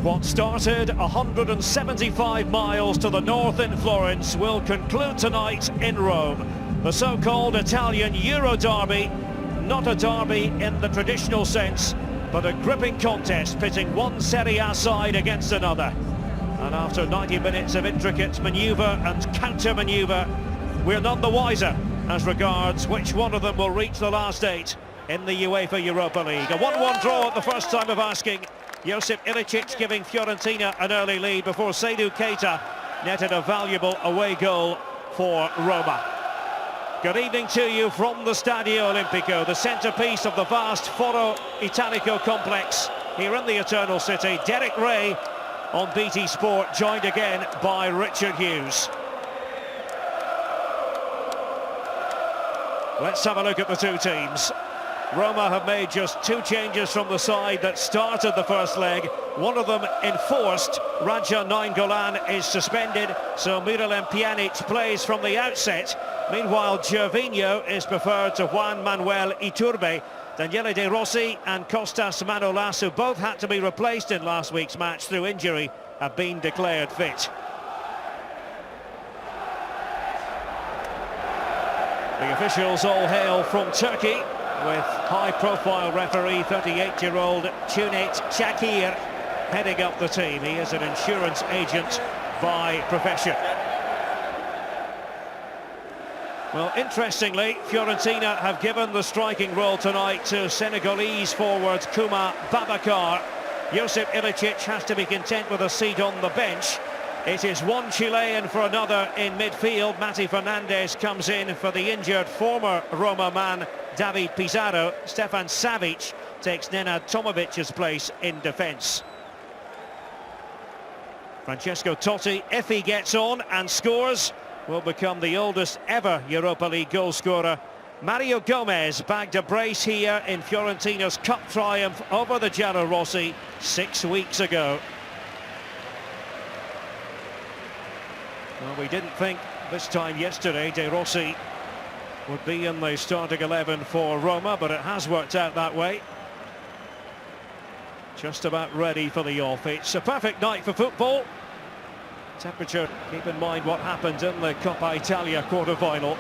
What started 175 miles to the north in Florence will conclude tonight in Rome. The so-called Italian Euro derby, not a derby in the traditional sense, but a gripping contest pitting one Serie A side against another. And after 90 minutes of intricate manoeuvre and counter-manoeuvre, we're none the wiser as regards which one of them will reach the last eight in the Uefa Europa League. A 1-1 draw at the first time of asking. Josip Ilicic giving Fiorentina an early lead before Seydou Keita netted a valuable away goal for Roma. Good evening to you from the Stadio Olimpico, the centrepiece of the vast Foro Italico complex here in the Eternal City. Derek Ray on BT Sport, joined again by Richard Hughes. Let's have a look at the two teams. Roma have made just two changes from the side that started the first leg. One of them enforced. Radja Nainggolan is suspended, so Miralem Pjanic plays from the outset. Meanwhile, Gervinho is preferred to Juan Manuel Iturbe. Daniele De Rossi and Kostas Manolas, who both had to be replaced in last week's match through injury, have been declared fit. The officials all hail from Turkey, with high-profile referee 38-year-old Cüneyt Çakır heading up the team. He is an insurance agent by profession. Well, interestingly, Fiorentina have given the striking role tonight to Senegalese forward Kuma Babacar. Josip Ilicic has to be content with a seat on the bench. It is one Chilean for another in midfield. Mati Fernandez comes in for the injured former Roma man David Pizarro. Stefan Savic takes Nenad Tomovic's place in defence. Francesco Totti, if he gets on and scores, will become the oldest ever Europa League goal scorer. Mario Gomez bagged a brace here in Fiorentina's cup triumph over the Giallorossi 6 weeks ago. Well, we didn't think this time yesterday De Rossi would be in the starting 11 for Roma, but it has worked out that way. Just about ready for the off. It's a perfect night for football. Temperature, keep in mind what happened in the Coppa Italia quarter-final.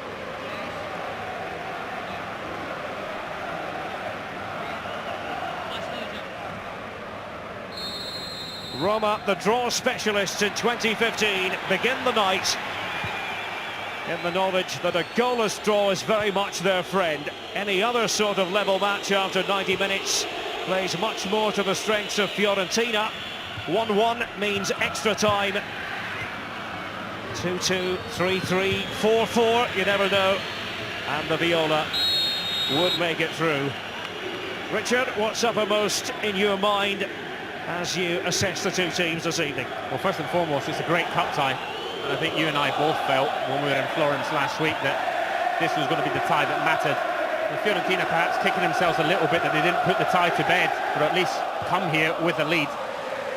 Roma, the draw specialists in 2015, begin the night in the knowledge that a goalless draw is very much their friend. Any other sort of level match after 90 minutes plays much more to the strengths of Fiorentina. 1-1 means extra time. 2-2, 3-3, 4-4, you never know. And the Viola would make it through. Richard, what's uppermost in your mind as you assess the two teams this evening? Well, first and foremost, it's a great cup tie. And I think you and I both felt when we were in Florence last week that this was going to be the tie that mattered. And Fiorentina perhaps kicking themselves a little bit that they didn't put the tie to bed, but at least come here with a lead,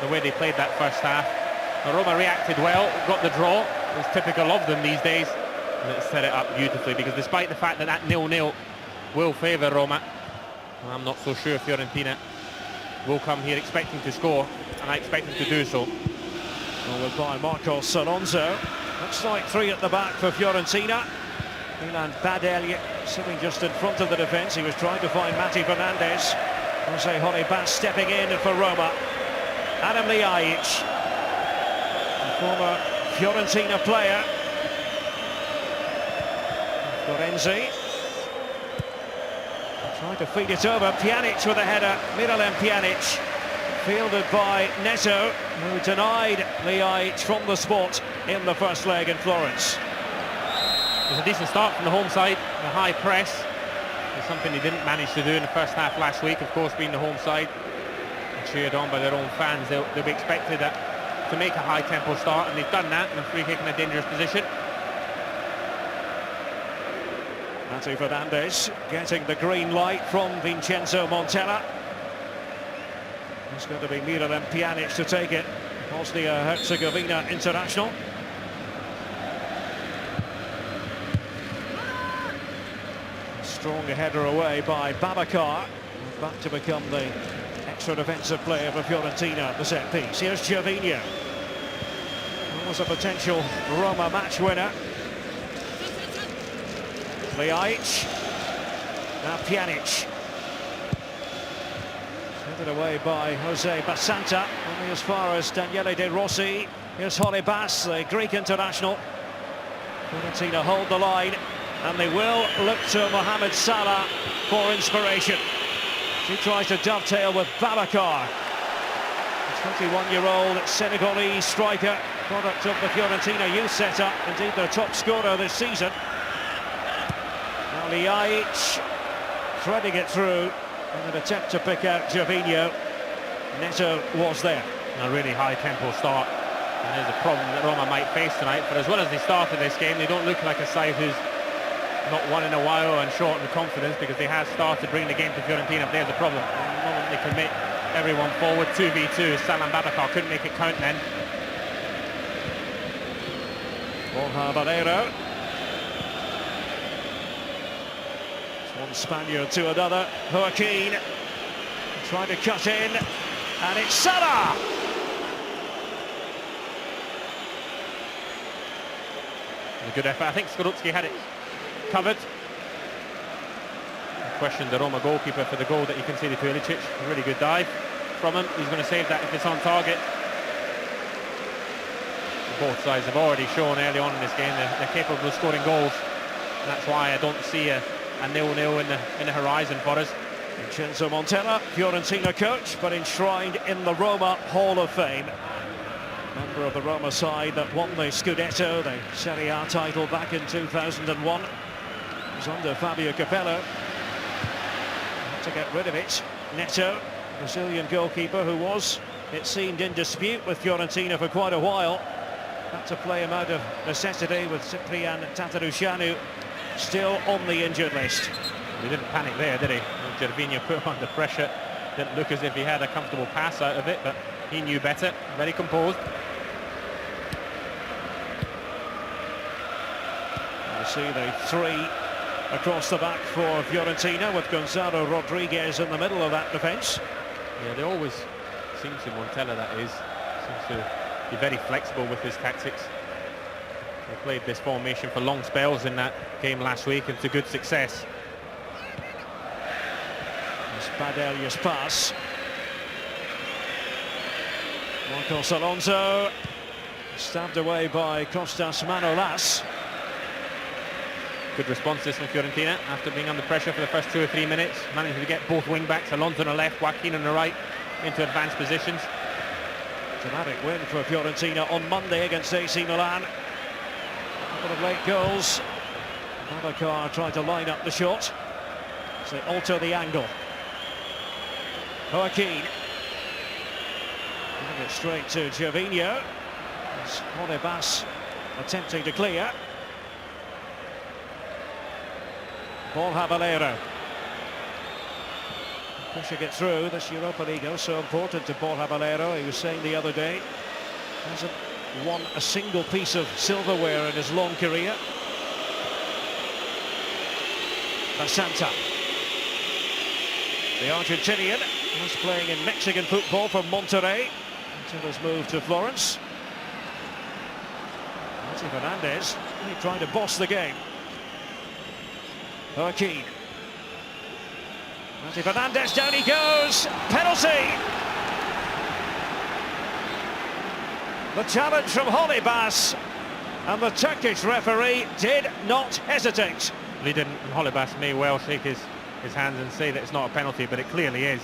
the way they played that first half. And Roma reacted well, got the draw. It's typical of them these days. And it set it up beautifully, because despite the fact that that 0-0 will favour Roma, I'm not so sure Fiorentina will come here expecting to score, and I expect them to do so. Forward by Marcos Alonso. Looks like three at the back for Fiorentina. Milan Badel sitting just in front of the defence. He was trying to find Mati Fernandez. Jose Horibas stepping in for Roma. Adam Ljajic, former Fiorentina player. Florenzi trying to feed it over. Pjanic with a header. Miralem Pjanic fielded by Neto, who denied Ljajic from the spot in the first leg in Florence. It was a decent start from the home side. The high press is something they didn't manage to do in the first half last week, of course, being the home side and cheered on by their own fans. They'll be expected to make a high tempo start, and they've done that, and a free kick in a dangerous position. Mati Fernandez getting the green light from Vincenzo Montella. It's going to be Miralem Pjanic to take it. Bosnia-Herzegovina international. Strong header away by Babacar. Back to become the for defensive player for Fiorentina at the set piece. Here's Gervinho. That was a potential Roma match winner. Liaic. Now Pjanic. Headed away by Jose Basanta. Only as far as Daniele De Rossi. Here's Holebas, the Greek international. Fiorentina hold the line, and they will look to Mohamed Salah for inspiration. He tries to dovetail with Babacar. The 21-year-old Senegalese striker, product of the Fiorentina youth setup, indeed their top scorer this season. Now Liaic threading it through in an attempt to pick out Gervinho. Neto was there. A really high tempo start, and there's a problem that Roma might face tonight. But as well as they started this game, they don't look like a side who's not won in a while and short in confidence, because they have started bringing the game to Fiorentina. But there's a problem. The moment they commit everyone forward 2v2, Salah Babacar couldn't make it count then. Borja Valero. One Spaniard to another. Joaquin trying to cut in, and it's Salah. A good effort. I think Skorupski had it covered. I questioned the Roma goalkeeper for the goal that he conceded to Ilicic. A really good dive from him. He's going to save that if it's on target. Both sides have already shown early on in this game they're capable of scoring goals. And that's why I don't see a 0-0 in the horizon for us. Vincenzo Montella, Fiorentina coach, but enshrined in the Roma Hall of Fame. Member of the Roma side that won the Scudetto, the Serie A title back in 2001. It was under Fabio Capello. Had to get rid of it. Neto, Brazilian goalkeeper who was, it seemed, in dispute with Fiorentina for quite a while. Had to play him out of necessity with Cyprian Tatarusanu still on the injured list. He didn't panic there, did he? Gervinho put him under pressure. Didn't look as if he had a comfortable pass out of it, but he knew better. Very composed. You see the three across the back for Fiorentina, with Gonzalo Rodriguez in the middle of that defence. Yeah, they always seem to, Montella that is, seems to be very flexible with his tactics. They played this formation for long spells in that game last week, and to good success. Badelius pass. Marcos Alonso stabbed away by Kostas Manolas. Good responses from Fiorentina after being under pressure for the first 2 or 3 minutes, managing to get both wing backs, Alonso on the left, Joaquin on the right, into advanced positions. Dramatic win for Fiorentina on Monday against AC Milan. A couple of late goals. Babacar tried to line up the shot as they alter the angle. Joaquin. Giving it straight to Gervinho. It's Holebas attempting to clear. Borja Valero. Pushing it through. This Europa League is so important to Borja Valero. He was saying the other day, hasn't won a single piece of silverware in his long career. Basanta. The Argentinian was playing in Mexican football for Monterrey until his move to Florence. Mati Fernandez really trying to boss the game. Joaquin. Mati Fernandez, down he goes. Penalty. The challenge from Holebas, and the Turkish referee did not hesitate. He didn't. Holebas may well shake his hands and say that it's not a penalty, but it clearly is.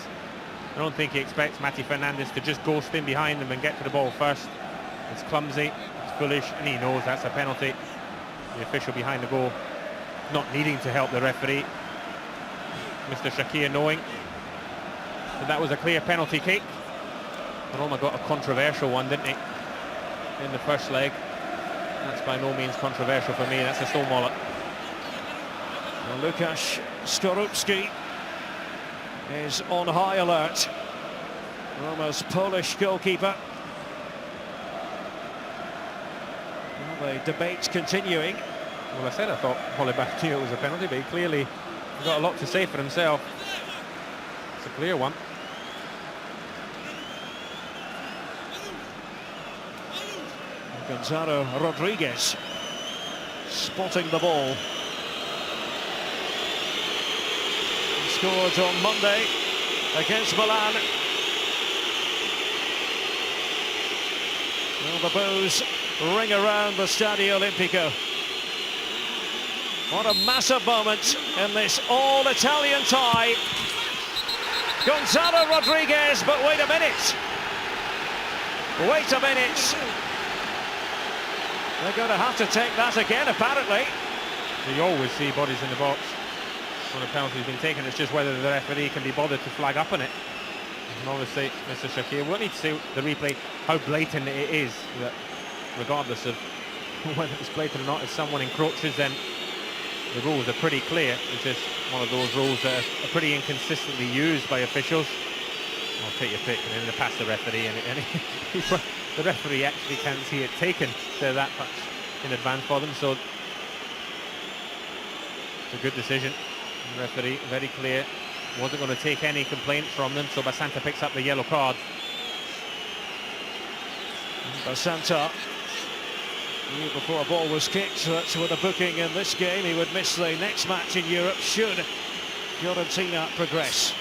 I don't think he expects Mati Fernandez to just ghost in behind him and get to the ball first. It's clumsy, it's foolish, and he knows that's a penalty. The official behind the goal not needing to help the referee, Mr. Shakir, knowing that that was a clear penalty kick. Roma got a controversial one, didn't he, in the first leg? That's by no means controversial for me. That's a stonewall. Well, Łukasz Skorupski is on high alert. Roma's Polish goalkeeper. Well, the debate's continuing. Well, I said I thought Holebas knew it was a penalty, but he clearly got a lot to say for himself. It's a clear one. Gonzalo Rodriguez spotting the ball. He scored on Monday against Milan. Well, the boos ring around the Stadio Olimpico. What a massive moment in this all-Italian tie. Gonzalo Rodriguez, but wait a minute. Wait a minute. They're going to have to take that again, apparently. You always see bodies in the box when a penalty's been taken. It's just whether the referee can be bothered to flag up on it. And obviously, Mr. Shakir will need to see the replay how blatant it is. That regardless of whether it's blatant or not, if someone encroaches, then the rules are pretty clear. It's just one of those rules that are pretty inconsistently used by officials. I'll take your pick, and then they pass the referee, and the referee actually can't see it taken. They're that much in advance for them, so it's a good decision. The referee, very clear, wasn't going to take any complaints from them, so Basanta picks up the yellow card. Basanta knew before a ball was kicked that with a booking in this game he would miss the next match in Europe should Fiorentina progress.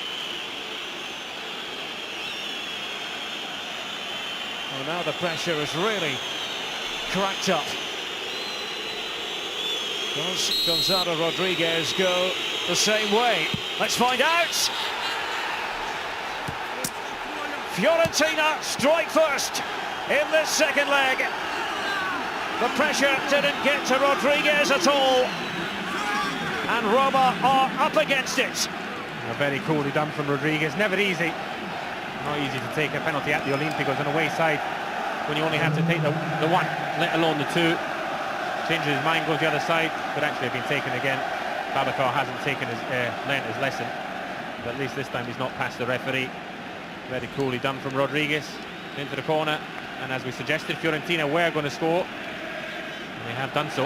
Well, now the pressure is really cracked up. Does Gonzalo Rodriguez go the same way? Let's find out. Fiorentina strike first in this second leg. The pressure didn't get to Rodriguez at all, and Roma are up against it. Very coolly done from Rodriguez. Never easy. Not easy to take a penalty at the Olympics on away side when you only have to take the one, let alone the two. Changes his mind, goes the other side. Could actually have been taken again. Babacar hasn't learnt his lesson, but at least this time he's not past the referee. Very coolly done from Rodriguez into the corner, and as we suggested, Fiorentina were going to score, and they have done so.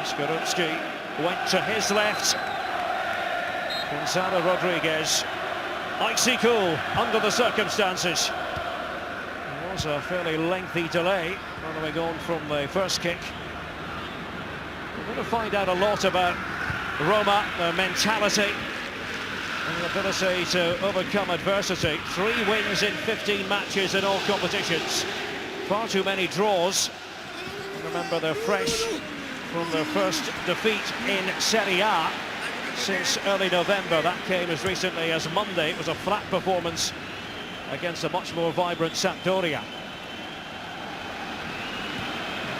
Skorupski went to his left. Gonzalo Rodriguez, icy cool under the circumstances. It was a fairly lengthy delay following on from the first kick. We're going to find out a lot about Roma, their mentality and the ability to overcome adversity. 3 wins in 15 matches in all competitions. Far too many draws. And remember, they're fresh from their first defeat in Serie A since early November. That came as recently as Monday. It was a flat performance against a much more vibrant Sampdoria.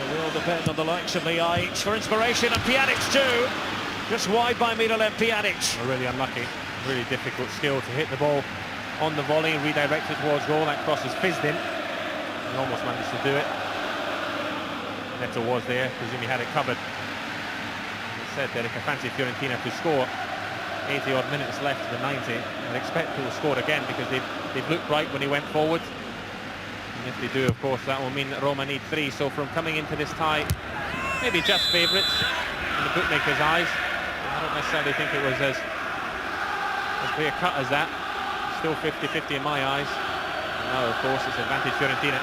And it will depend on the likes of Liaic for inspiration, and Pjanic too. Just wide by Miralem Pjanic. Really unlucky. Really difficult skill to hit the ball on the volley and redirect it towards goal. That cross is fizzed in. He almost managed to do it. Neto was there, presume he had it covered. Said that if I fancy Fiorentina to score, 80 odd minutes left to the 90, I'd expect to score again because they've looked right when he went forward. And if they do, of course, that will mean that Roma need 3. So from coming into this tie, maybe just favourites in the bookmakers' eyes. I don't necessarily think it was as clear cut as that. Still 50-50 in my eyes. And now, of course, it's advantage Fiorentina.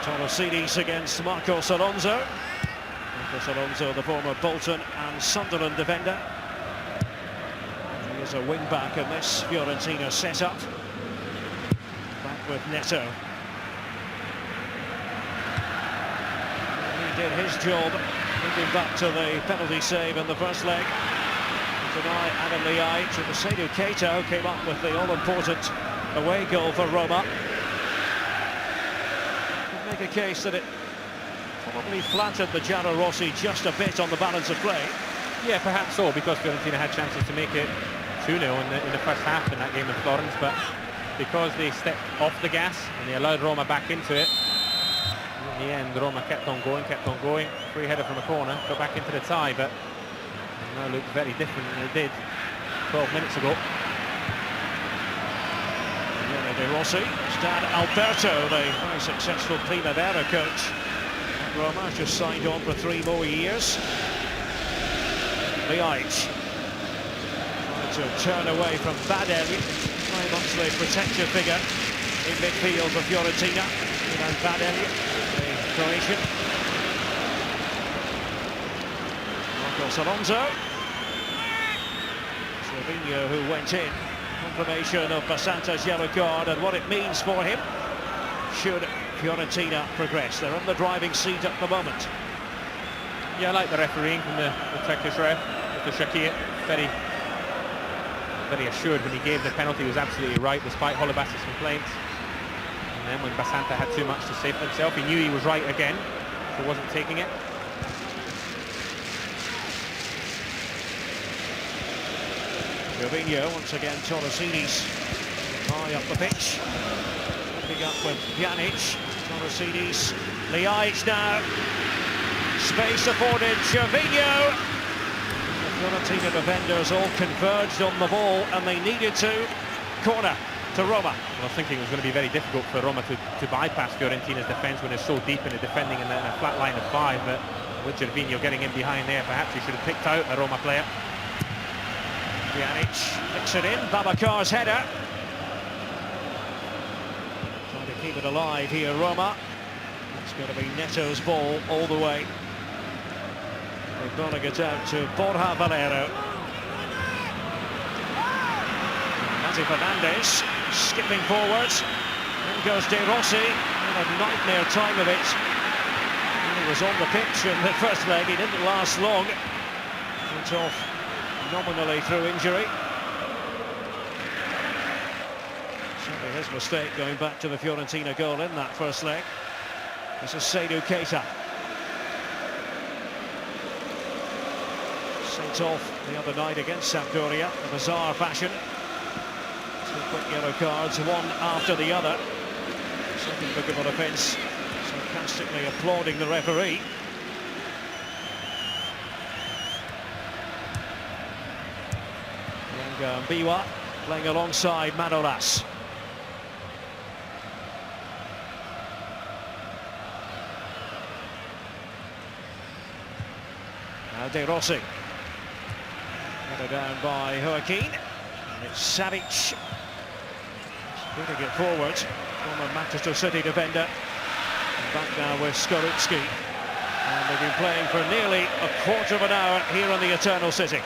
Tolosidis against Marcos Alonso. Marcos Alonso, the former Bolton and Sunderland defender. He is a wing-back in this Fiorentina set-up. Back with Neto. He did his job, moving back to the penalty save in the first leg. Tonight, Adam Liaic and Seydou Keita came up with the all-important away goal for Roma. Could make a case that it probably flattered the Giallorossi just a bit on the balance of play. Yeah, perhaps so, because Fiorentina had chances to make it 2-0 in the first half in that game in Florence, but because they stepped off the gas and they allowed Roma back into it, in the end Roma kept on going. Free header from a corner, got back into the tie, but now look very different than they did 12 minutes ago. De Rossi, Stan Alberto, the very successful Primavera coach at Roma, just signed on for 3 more years. Liaic trying to turn away from Baden, very much the protective figure In midfield for Fiorentina, Milan Badel, the Croatian. Marcos Alonso. Cervinho, who went in. Confirmation of Basanta's yellow card and what it means for him should Fiorentina progress. They're on the driving seat at the moment. Yeah, I like the refereeing from the Turkish ref, Mr. Shakir. Very assured when he gave the penalty. He was absolutely right, despite Holebas's complaints. And then when Basanta had too much to say for himself, he knew he was right again, so wasn't taking it. Cervinho, once again, Torresini's high up the pitch. Picking up with Pjanic, Torresini's, Liaic now. Space afforded, Cervinho. The Fiorentina defenders all converged on the ball and they needed to. Corner to Roma. I was thinking it was going to be very difficult for Roma to bypass Fiorentina's defence when they're so deep in the defending in a flat line of 5, but with Cervinho getting in behind there, perhaps he should have picked out a Roma player. Pjanic flicks it in, Babacar's header. Trying to keep it alive here, Roma. It's going to be Neto's ball all the way. They're bowling it out to Borja Valero. Mati Fernandez skipping forwards. In goes De Rossi. Had a nightmare time of it. He was on the pitch in the first leg. He didn't last long. Went off nominally through injury. Certainly his mistake going back to the Fiorentina goal in that first leg. This is Seydou Keita. Sent off the other night against Sampdoria in a bizarre fashion. 2 quick yellow cards, one after the other. Second bookable offence, sarcastically applauding the referee. Biwa playing alongside Manolas. Now De Rossi. Headed down by Joaquin. And it's Savic. Putting it forward from a Manchester City defender. And back now with Skorupski. And they've been playing for nearly a quarter of an hour here on the Eternal City.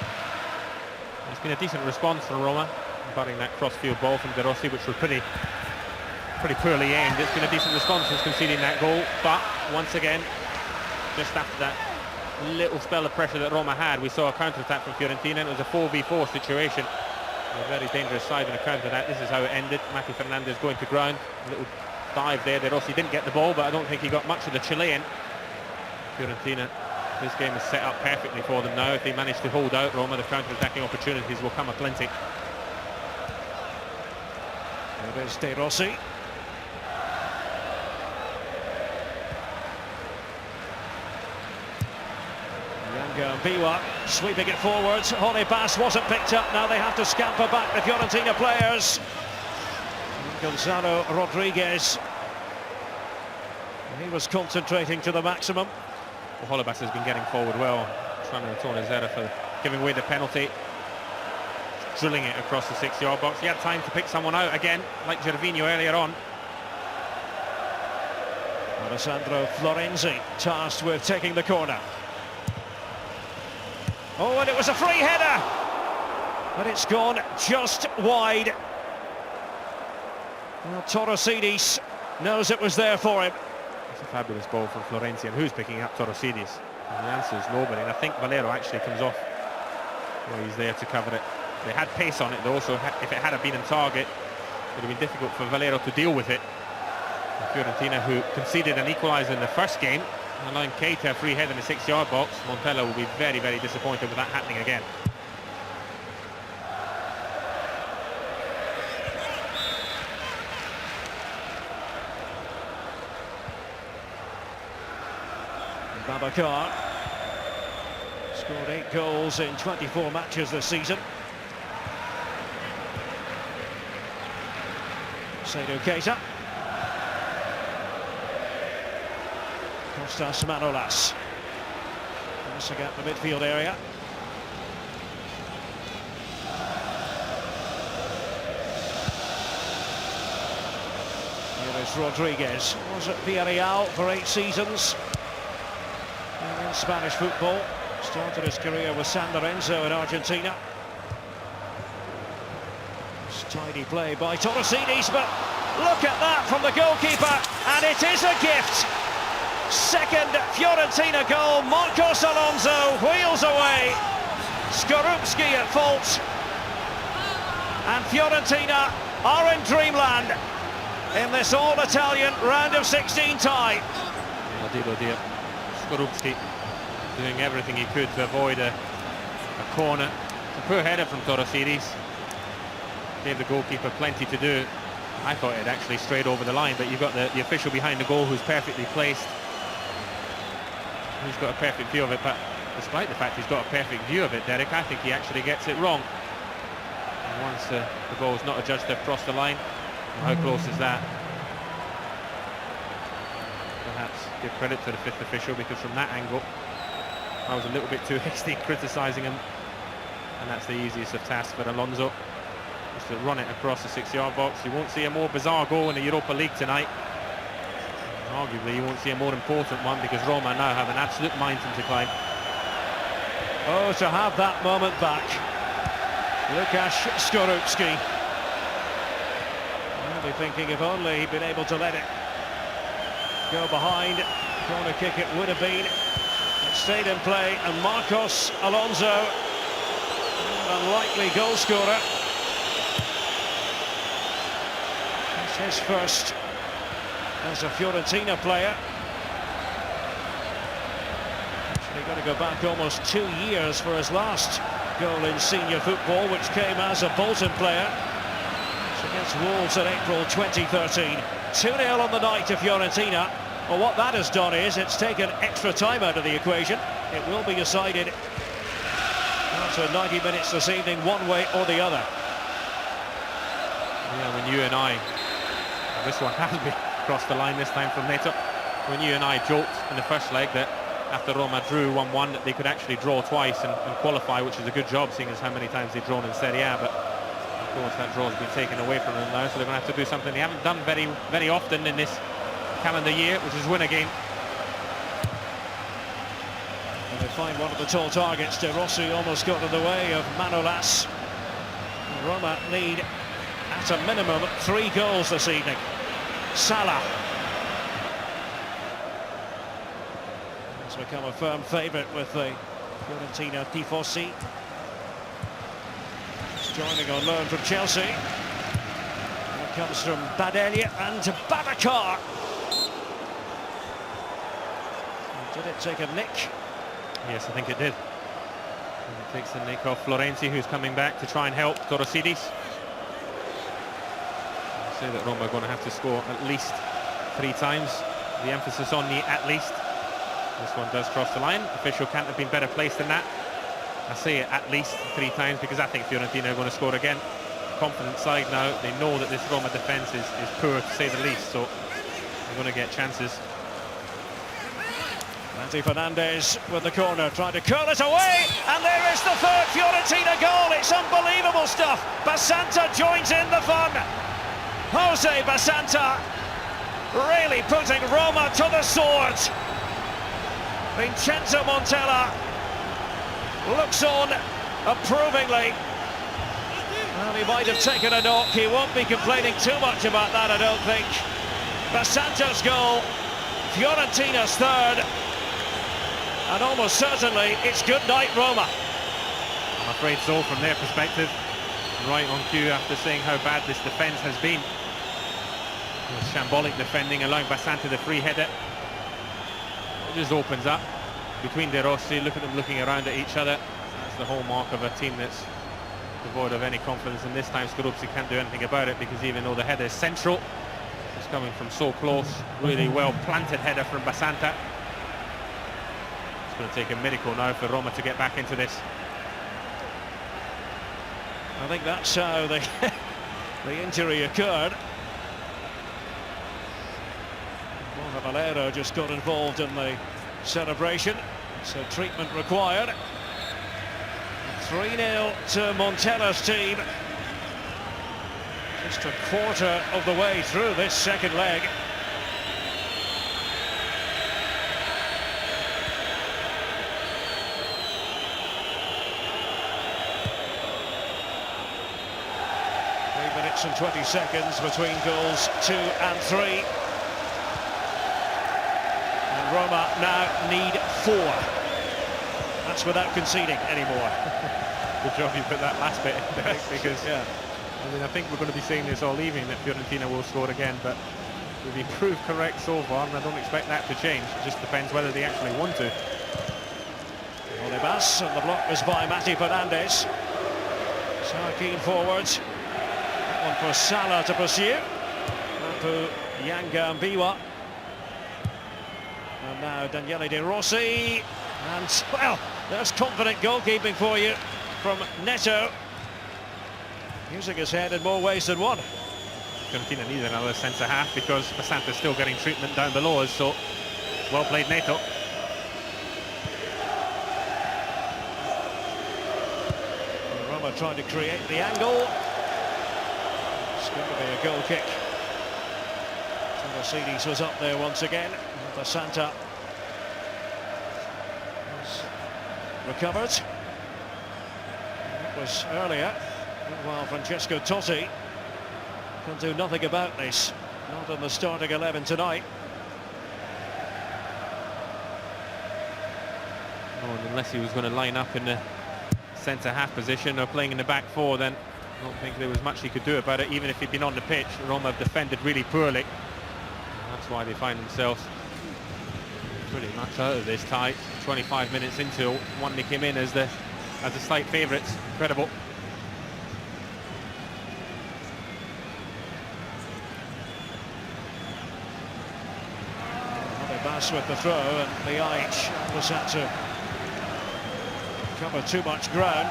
It's been a decent response from Roma, barring that cross-field ball from De Rossi, which was pretty poorly aimed. It's been a decent response since conceding that goal, but once again, just after that little spell of pressure that Roma had, we saw a counter-attack from Fiorentina, and it was a 4v4 situation. A very dangerous side on a counter-attack. This is how it ended. Mati Fernandez going to ground, a little dive there. De Rossi didn't get the ball, but I don't think he got much of the Chilean. Fiorentina, this game is set up perfectly for them now. If they manage to hold out Roma, the counter-attacking opportunities will come aplenty. There is De Rossi. Younger Biwa sweeping it forwards. Holebas wasn't picked up. Now they have to scamper back, the Fiorentina players. Gonzalo Rodriguez. He was concentrating to the maximum. Well, Holebas has been getting forward well, trying to atone his error for giving away the penalty, drilling it across the 6-yard box. He had time to pick someone out again, like Cervinho earlier on. Alessandro Florenzi tasked with taking the corner. Oh, and it was a free header, but it's gone just wide. Well, Torresidis knows it was there for him. It's a fabulous ball from Florenzi, and who's picking up Torresidis? And the answer is nobody, and I think Valero actually comes off where he's there to cover it. They had pace on it though, so if it had been in target, it would have been difficult for Valero to deal with it. And Fiorentina, who conceded an equaliser in the first game, allowing Keita a free header in the 6-yard box, Montella will be very, very disappointed with that happening again. Babacar scored 8 goals in 24 matches this season. Seydou Keita. Kostas Manolas. Passing out the midfield area. It's Rodriguez. Was at Villarreal for 8 seasons. And in Spanish football. Started his career with San Lorenzo in Argentina. It's tidy play by Torresides, but look at that from the goalkeeper, and it is a gift. Second Fiorentina goal. Marcos Alonso wheels away. Skorupski at fault. And Fiorentina are in dreamland in this all-Italian round of 16 tie. Dear. Skorupski doing everything he could to avoid a corner. It's a poor header from Torresides. Gave the goalkeeper plenty to do. I thought it actually strayed over the line, but you've got the official behind the goal who's perfectly placed. He's got a perfect view of it, but despite the fact he's got a perfect view of it, Derek, I think he actually gets it wrong. And once the ball's not adjudged to cross the line, how close is that? Perhaps give credit to the fifth official, because from that angle I was a little bit too hasty criticising him, and that's the easiest of tasks for Alonso, just to run it across the 6-yard box. You won't see a more bizarre goal in the Europa League tonight. And arguably you won't see a more important one, because Roma now have an absolute mountain to climb. Oh, to have that moment back. Łukasz Skorupski. I'll be thinking if only he'd been able to let it go behind. Corner kick it would have been. It stayed in play, and Marcos Alonso, an unlikely goal scorer. It's his first as a Fiorentina player. Actually got to go back almost 2 years for his last goal in senior football, which came as a Bolton player. It's against Wolves in April 2013. 2-0 on the night to Fiorentina. Well, what that has done is it's taken extra time out of the equation. It will be decided after 90 minutes this evening, one way or the other. Yeah, when you and I, this one has been crossed the line this time from Neto. When you and I joked in the first leg that after Roma drew 1-1 that they could actually draw twice and qualify, which is a good job seeing as how many times they've drawn in Serie A, but of course that draw has been taken away from them now, so they're going to have to do something they haven't done very often in this calendar year, which is win a game. And they find one of the tall targets. De Rossi almost got in the way of Manolas. Roma need at a minimum 3 goals this evening. Salah has become a firm favourite with the Fiorentina Tifosi. He's joining on loan from Chelsea. It comes from Badelia and Babacar. Did it take a nick? Yes, I think it did. And it takes the nick off Florenzi, who's coming back to try and help Torresides. I'll say that Roma are going to have to score at least 3 times. The emphasis on the at least. This one does cross the line. Official can't have been better placed than that. I say it at least 3 times because I think Fiorentina are going to score again. Confident side now. They know that this Roma defence is poor, to say the least, so they're going to get chances. Andy Fernandez with the corner, trying to curl it away, and there is the 3rd Fiorentina goal. It's unbelievable stuff. Basanta joins in the fun. Jose Basanta really putting Roma to the sword. Vincenzo Montella looks on approvingly. Well, he might have taken a knock. He won't be complaining too much about that, I don't think. Basanta's goal, Fiorentina's 3rd. And almost certainly it's good night Roma. I'm afraid so, from their perspective. Right on cue after seeing how bad this defence has been. Shambolic defending, allowing Basanta the free header. It just opens up between De Rossi. Look at them looking around at each other. That's the hallmark of a team that's devoid of any confidence, and this time Skorupski can't do anything about it, because even though the header is central, it's coming from so close. Really well planted header from Basanta. It's going to take a miracle now for Roma to get back into this. I think that's how the injury occurred. Borja Valero just got involved in the celebration, so treatment required. 3-0 to Montella's team. Just a quarter of the way through this second leg. And 20 seconds between goals 2 and 3. And Roma now need 4. That's without conceding anymore. Good job you put that last bit in there, because I mean, I think we're going to be seeing this all evening, that Fiorentina will score again, but we've been proved correct so far, and I don't expect that to change. It just depends whether they actually want to. Olibas, and the block was by Mati Fernandez. Sarkeen forwards. One for Salah to pursue. Mapu Yangambiwa. And now Daniele De Rossi. And, well, there's confident goalkeeping for you from Neto. Using his head in more ways than one. Fiorentina needs another centre-half because Basanta's still getting treatment down below us, so well played, Neto. Roma trying to create the angle. It's going to be a goal kick. Tolosides was up there once again. Basanta was recovered. It was earlier, while Francesco Totti can do nothing about this. Not in the starting 11 tonight. Oh, and unless he was going to line up in the centre-half position or playing in the back four, then I don't think there was much he could do about it, even if he'd been on the pitch. Roma have defended really poorly. And that's why they find themselves pretty much out of this tie. 25 minutes into one, they came in as the slight favourites. Incredible. Bass with the throw, and Liaic was had to cover too much ground.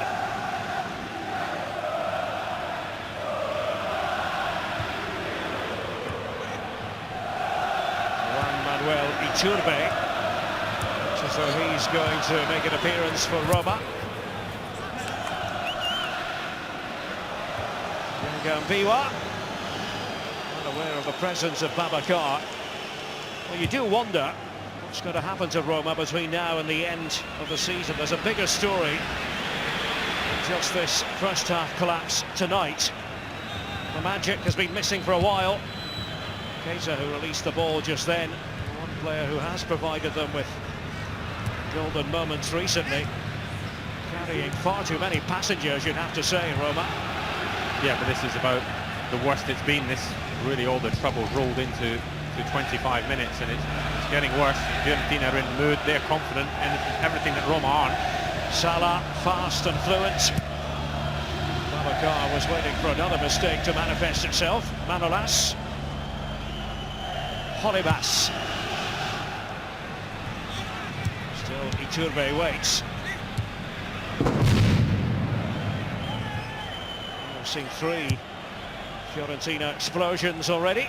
Juan Manuel Iturbe, looks as though he's going to make an appearance for Roma. Yangambiwa, unaware of the presence of Babacar. Well, you do wonder what's going to happen to Roma between now and the end of the season. There's a bigger story than just this first half collapse tonight. The magic has been missing for a while. Keita, who released the ball just then, one player who has provided them with golden moments recently, carrying far too many passengers, you'd have to say, in Roma. Yeah, but this is about the worst it's been. This really, all the trouble rolled into 25 minutes, and it's getting worse. Fiorentina are in the mood, they're confident in everything that Roma aren't. Salah fast and fluent. Babacar was waiting for another mistake to manifest itself. Manolas. Olibas. Still Iturbe waits. We've seen 3 Fiorentina explosions already.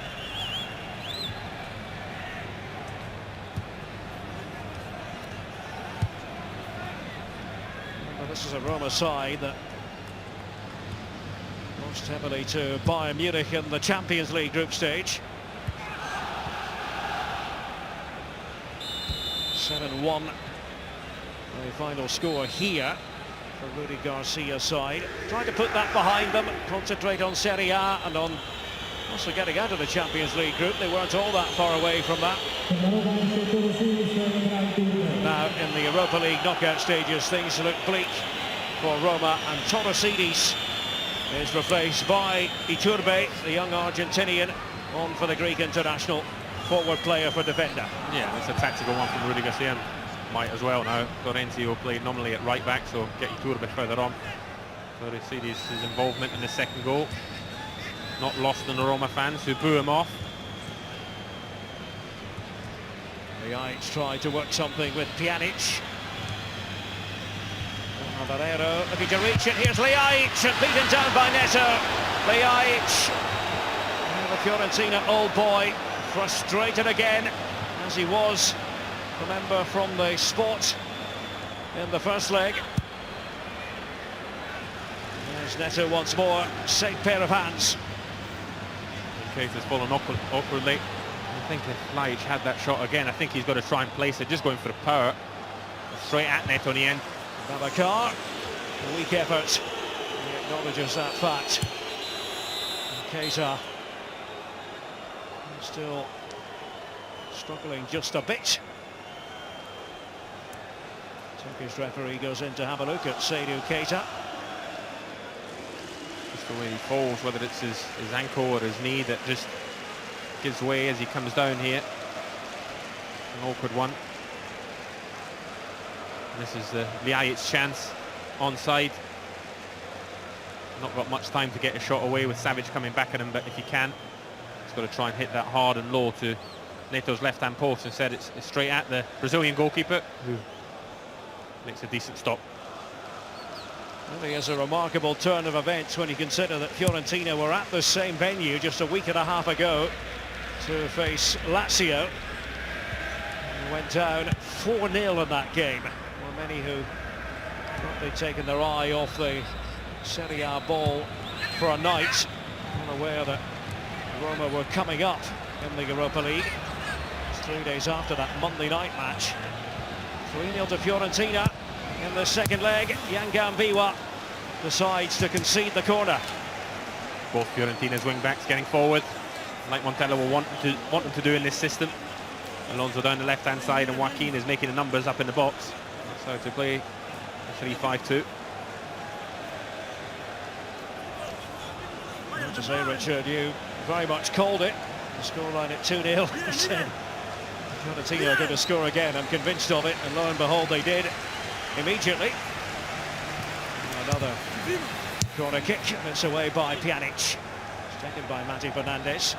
This is a Roma side that lost heavily to Bayern Munich in the Champions League group stage. 7-1 the final score here for Rudy Garcia's side. Trying to put that behind them, concentrate on Serie A and on also getting out of the Champions League group. They weren't all that far away from that. Now in the Europa League knockout stages, things look bleak for Roma, and Tolosides is replaced by Iturbe, the young Argentinian, on for the Greek international, forward player for defender. Yeah, it's a tactical one from Rudy Garcia. Might as well now. Florencio played nominally at right back, so get Iturbe further on. Tolosides' involvement in the second goal not lost on the Roma fans, who boo him off. Liaic tried to work something with Pjanic. Valero looking to reach it. Here's Liaic, and beaten down by Neto. Liaic, the Fiorentina old boy, frustrated again, as he was, remember, from the spot in the first leg. There's Neto once more, safe pair of hands. Keita's fallen awkwardly. I think if Laic had that shot again, I think he's got to try and place it, just going for the power. Straight at net on the end. Babacar, a weak effort. He acknowledges that fact. Keita still struggling just a bit. Turkish referee goes in to have a look at Seydou Keita. Just the way he falls, whether it's his ankle or his knee, that just gives way as he comes down here. An awkward one. And this is Liaic's chance onside. Not got much time to get a shot away with Savic coming back at him, but if he can, he's got to try and hit that hard and low to Neto's left-hand post. Instead, it's straight at the Brazilian goalkeeper, who makes a decent stop. Really is a remarkable turn of events when you consider that Fiorentina were at the same venue just a week and a half ago to face Lazio. And went down 4-0 in that game. Well, many who thought they'd taken their eye off the Serie A ball for a night, unaware that Roma were coming up in the Europa League. It's 3 days after that Monday night match. 3-0 to Fiorentina in the second leg. Yangambiwa decides to concede the corner. Both Fiorentina's wing-backs getting forward, like Montella will want them to do in this system. Alonso down the left-hand side, and Joaquin is making the numbers up in the box. So to play a 3-5-2. To say, Richard, you very much called it. The scoreline at 2-0. Fiorentina are going to score again, I'm convinced of it, and lo and behold they did immediately. Another corner kick, and it's away by Pjanic. It's taken by Mati Fernandez.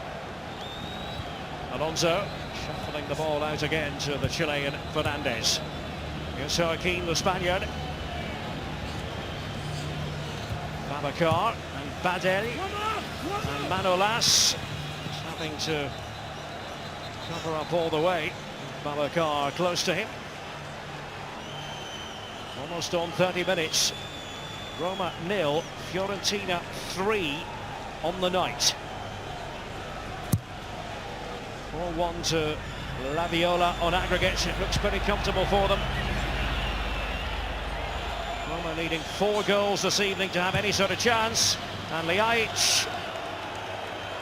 Alonso shuffling the ball out again to the Chilean Fernandez. Here's Joaquin, the Spaniard. Babacar and Badel and Manolas having to cover up all the way. Babacar close to him. Almost on 30 minutes. Roma 0, Fiorentina 3 on the night. 4-1 to La Viola on aggregate. It looks pretty comfortable for them. Roma needing 4 goals this evening to have any sort of chance. And Liaich,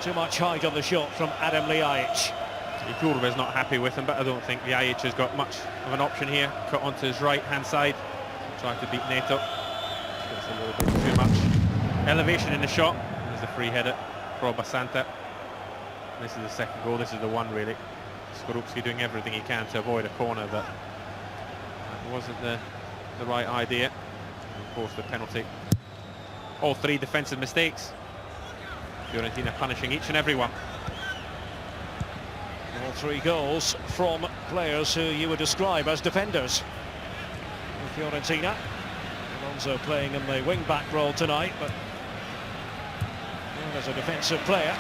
too much height on the shot from Adam Liaich. Iturbe's not happy with him, but I don't think Liaich has got much of an option here. Cut onto his right-hand side, trying to beat Neto. Gets a little bit too much elevation in the shot. There's a free header for Basanta. This is the second goal. This is the one, really. Skorupski doing everything he can to avoid a corner, but that wasn't the right idea. And of course, the penalty. All 3 defensive mistakes. Fiorentina punishing each and every one. All 3 goals from players who you would describe as defenders. For Fiorentina, Alonso playing in the wing-back role tonight, but as a defensive player.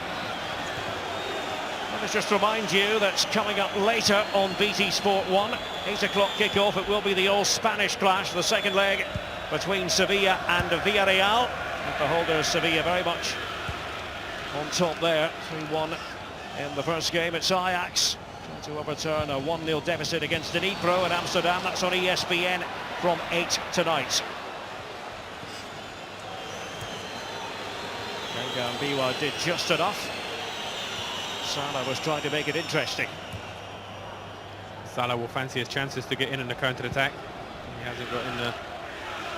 Let's just remind you that's coming up later on BT Sport 1, 8 o'clock kick-off. It will be the all-Spanish clash, the second leg between Sevilla and Villarreal. And the holders, Sevilla, very much on top there, 3-1 in the first game. It's Ajax trying to overturn a 1-0 deficit against Dnipro in Amsterdam. That's on ESPN from 8 tonight. Yangambiwa did just enough. Salah was trying to make it interesting. Salah will fancy his chances to get in the counter-attack. He hasn't got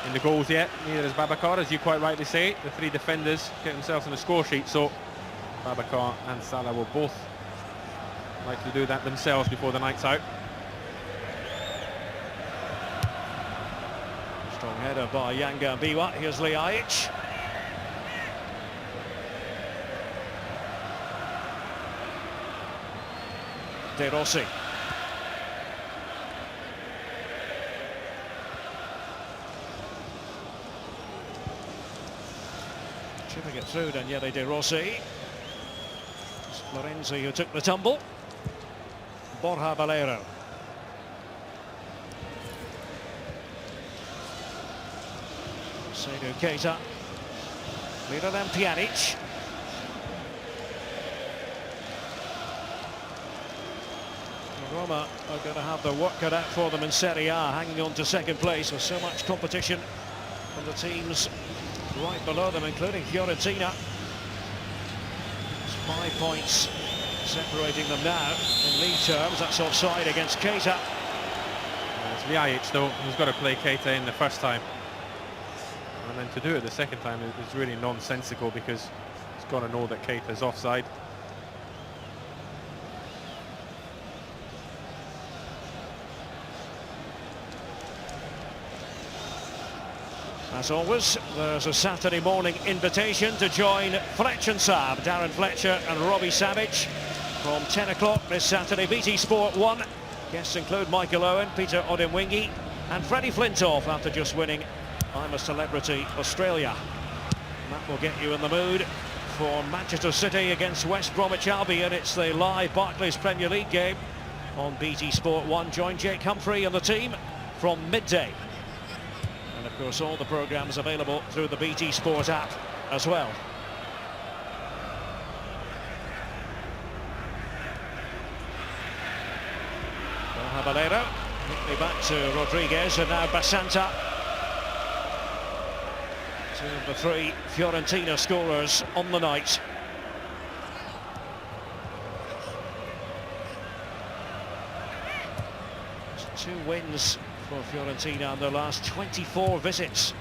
in the goals yet. Neither has Babacar, as you quite rightly say. The 3 defenders get themselves on the score sheet, so Babacar and Salah will both like to do that themselves before the night's out. Strong header by Yangambiwa. Here's Liaich. De Rossi. Chipping it through Daniele De Rossi. It's Florenzi who took the tumble. Borja Valero. Seydou Keita. Leader than Pjanic. Roma are going to have their work cut out for them in Serie A, hanging on to second place with so much competition from the teams right below them, including Fiorentina. It's 5 points separating them now in league terms. That's offside against Keita. It's Ljajic though, who's got to play Keita in the first time. And then to do it the second time is really nonsensical, because he's got to know that Keita's offside. As always, there's a Saturday morning invitation to join Fletch and Saab, Darren Fletcher and Robbie Savage, from 10 o'clock this Saturday. BT Sport 1. Guests include Michael Owen, Peter Odemwingie and Freddie Flintoff, after just winning I'm a Celebrity Australia. And that will get you in the mood for Manchester City against West Bromwich Albion. It's the live Barclays Premier League game on BT Sport 1. Join Jake Humphrey and the team from midday. And of course all the programmes available through the BT Sport app as well. Valero, quickly back to Rodriguez, and now Basanta. Two of the three Fiorentina scorers on the night. It's 2 wins for Fiorentina in their last 24 visits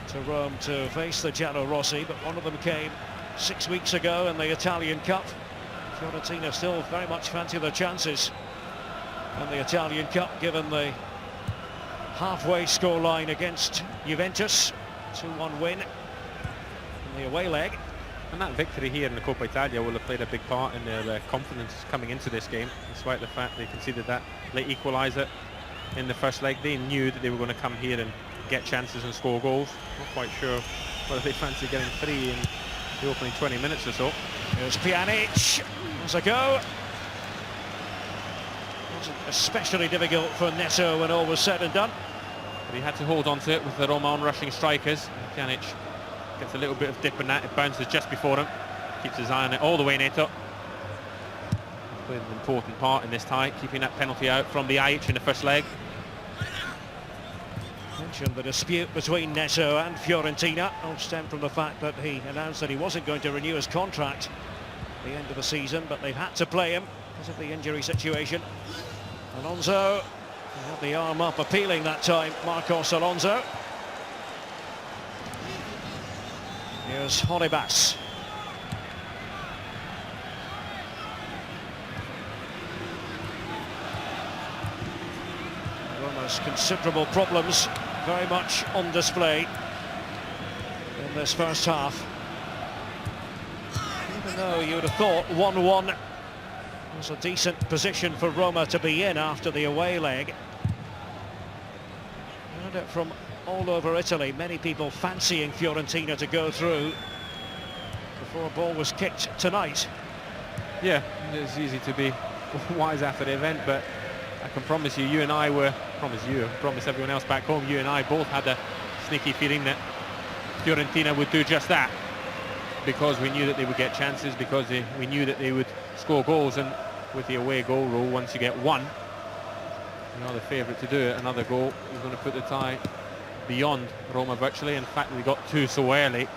to Rome to face the Giallorossi, but one of them came 6 weeks ago in the Italian Cup. Fiorentina still very much fancy their chances and the Italian Cup, given the halfway scoreline against Juventus. 2-1 win in the away leg. And that victory here in the Coppa Italia will have played a big part in their confidence coming into this game, despite the fact they conceded that late equaliser in the first leg. They knew that they were going to come here and get chances and score goals. Not quite sure whether they fancy getting 3 in the opening 20 minutes or so. Here's Pjanic. There's a go. Wasn't especially difficult for Neto when all was said and done. But he had to hold on to it with the Roma on-rushing strikers. Pjanic gets a little bit of dip in that. It bounces just before him. Keeps his eye on it all the way, Neto. Played an important part in this tie, keeping that penalty out from the Ljajic in the first leg. Mentioned the dispute between Neto and Fiorentina all stemmed from the fact that he announced that he wasn't going to renew his contract at the end of the season, but they've had to play him because of the injury situation. Alonso had the arm up, appealing that time, Marcos Alonso. Here's Holibas. Roma's considerable problems very much on display in this first half. Even though you would have thought 1-1 was a decent position for Roma to be in after the away leg. Heard it from all over Italy, many people fancying Fiorentina to go through before a ball was kicked tonight. Yeah, it's easy to be wise after the event, but I can promise you, and I were, promise everyone else back home, you and I both had a sneaky feeling that Fiorentina would do just that, because we knew that they would get chances, because we knew that they would score goals, and with the away goal rule, once you get one, you're the favourite to do it. Another goal is going to put the tie beyond Roma virtually. In fact, we got 2 so early. It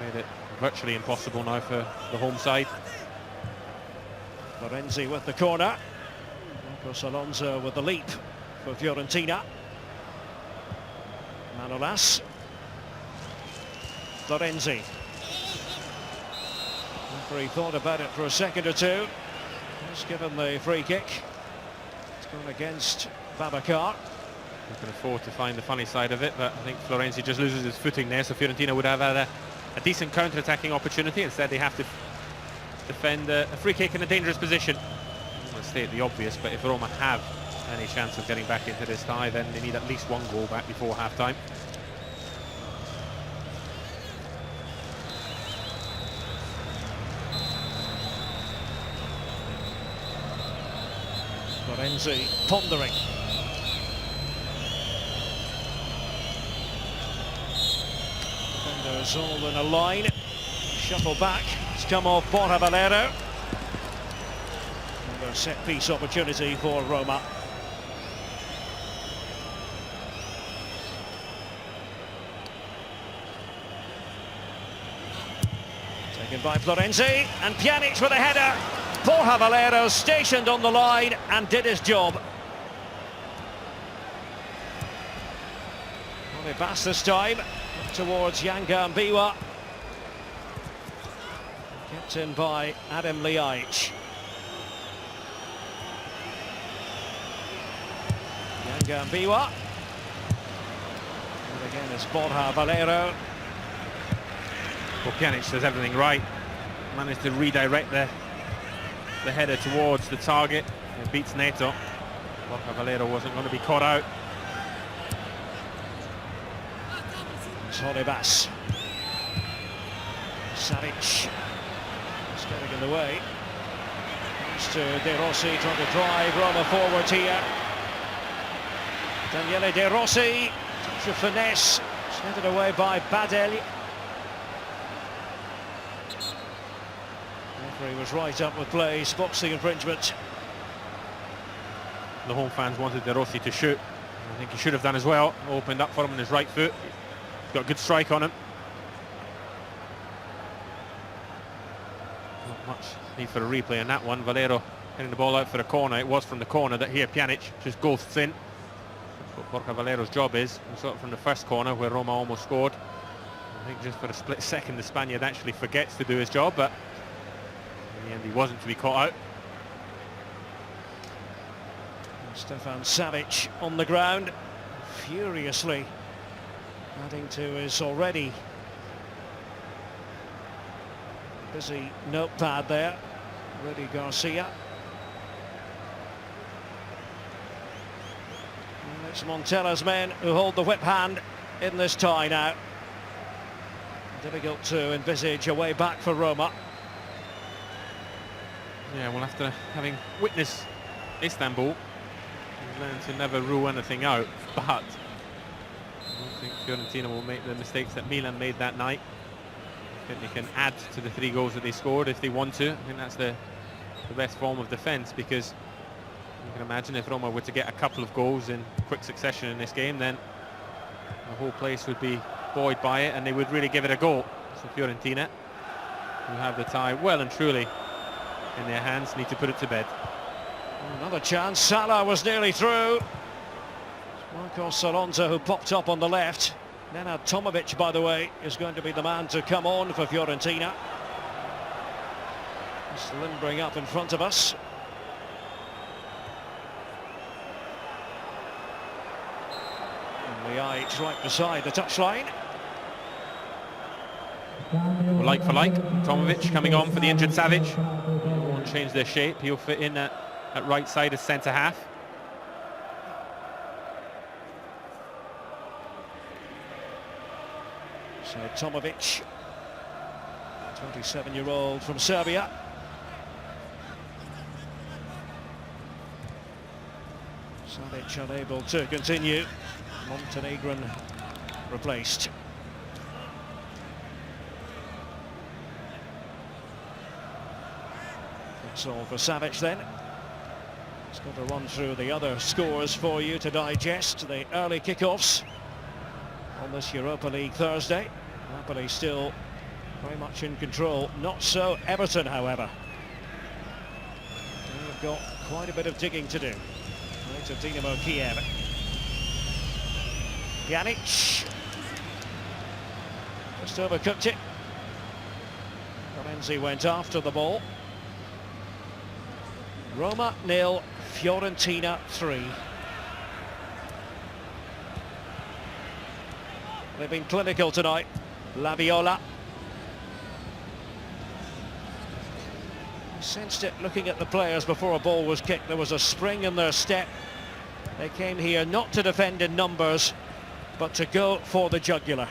made it virtually impossible now for the home side. Florenzi with the corner. Marcos Alonso with the leap for Fiorentina. Manolas. Florenzi. Referee thought about it for a second or two. He's given the free kick. It's gone against Babacar. We can afford to find the funny side of it, but I think Florenzi just loses his footing there, so Fiorentina would have had a decent counter-attacking opportunity. Instead they have to defend a free kick in a dangerous position. I'm going to state the obvious, but if Roma have any chance of getting back into this tie, then they need at least 1 goal back before half-time. Florenzi pondering. Defenders all in a line. Shuffle back. It's come off Borja Valero. Another set-piece opportunity for Roma. Taken by Florenzi, and Pjanic with a header. Borja Valero stationed on the line and did his job. Well, they pass this time towards Yanga Mbiwa. Kept in by Adam Liaich. Yanga Mbiwa. And again it's Borja Valero. Well, Pjanic does everything right. Managed to redirect the header towards the target. It beats Neto. Borja Valero wasn't going to be caught out. Solibas. Savic. It's getting in the way. Comes to De Rossi trying to drive Roma forward here. Daniele De Rossi. Touch of finesse. Sent it away by Badel. Referee was right up with play, spots the infringement. The home fans wanted De Rossi to shoot. I think he should have done as well. Opened up for him on his right foot. He's got a good strike on him. Not much need for a replay on that one. Valero hitting the ball out for a corner. It was from the corner that here Pjanic just ghosts in. That's what Borja Valero's job is. We saw it from the first corner where Roma almost scored. I think just for a split second the Spaniard actually forgets to do his job, but in the end he wasn't to be caught out. Stefan Savic on the ground, furiously adding to his already busy notepad there. Rudy Garcia. And it's Montella's men who hold the whip hand in this tie now. Difficult to envisage a way back for Roma. Yeah, well, after having witnessed Istanbul, he's learned to never rule anything out, but I don't think Fiorentina will make the mistakes that Milan made that night. I think they can add to the 3 goals that they scored if they want to. I think that's the best form of defence, because you can imagine if Roma were to get a couple of goals in quick succession in this game, then the whole place would be buoyed by it and they would really give it a go. So Fiorentina, who have the tie well and truly in their hands, need to put it to bed. Another chance. Salah was nearly through. Marcos Alonso who popped up on the left. Nenad Tomovic, by the way, is going to be the man to come on for Fiorentina. Just limbering up in front of us. And Liaich right beside the touchline. Well, like for like, Tomovic coming on for the injured Savic. Won't change their shape. He'll fit in at right side as centre half. So Tomovic, 27-year-old from Serbia. Savic unable to continue. Montenegrin replaced. That's all for Savic then. It's got to run through the other scores for you to digest. The early kickoffs on this Europa League Thursday. Napoli still very much in control. Not so Everton, however. They've got quite a bit of digging to do. Right to Dinamo Kiev. Pjanic. Just overcooked it. Florenzi went after the ball. Roma 0, Fiorentina 3. They've been clinical tonight. Laviola. I sensed it looking at the players before a ball was kicked. There was a spring in their step. They came here not to defend in numbers, but to go for the jugular.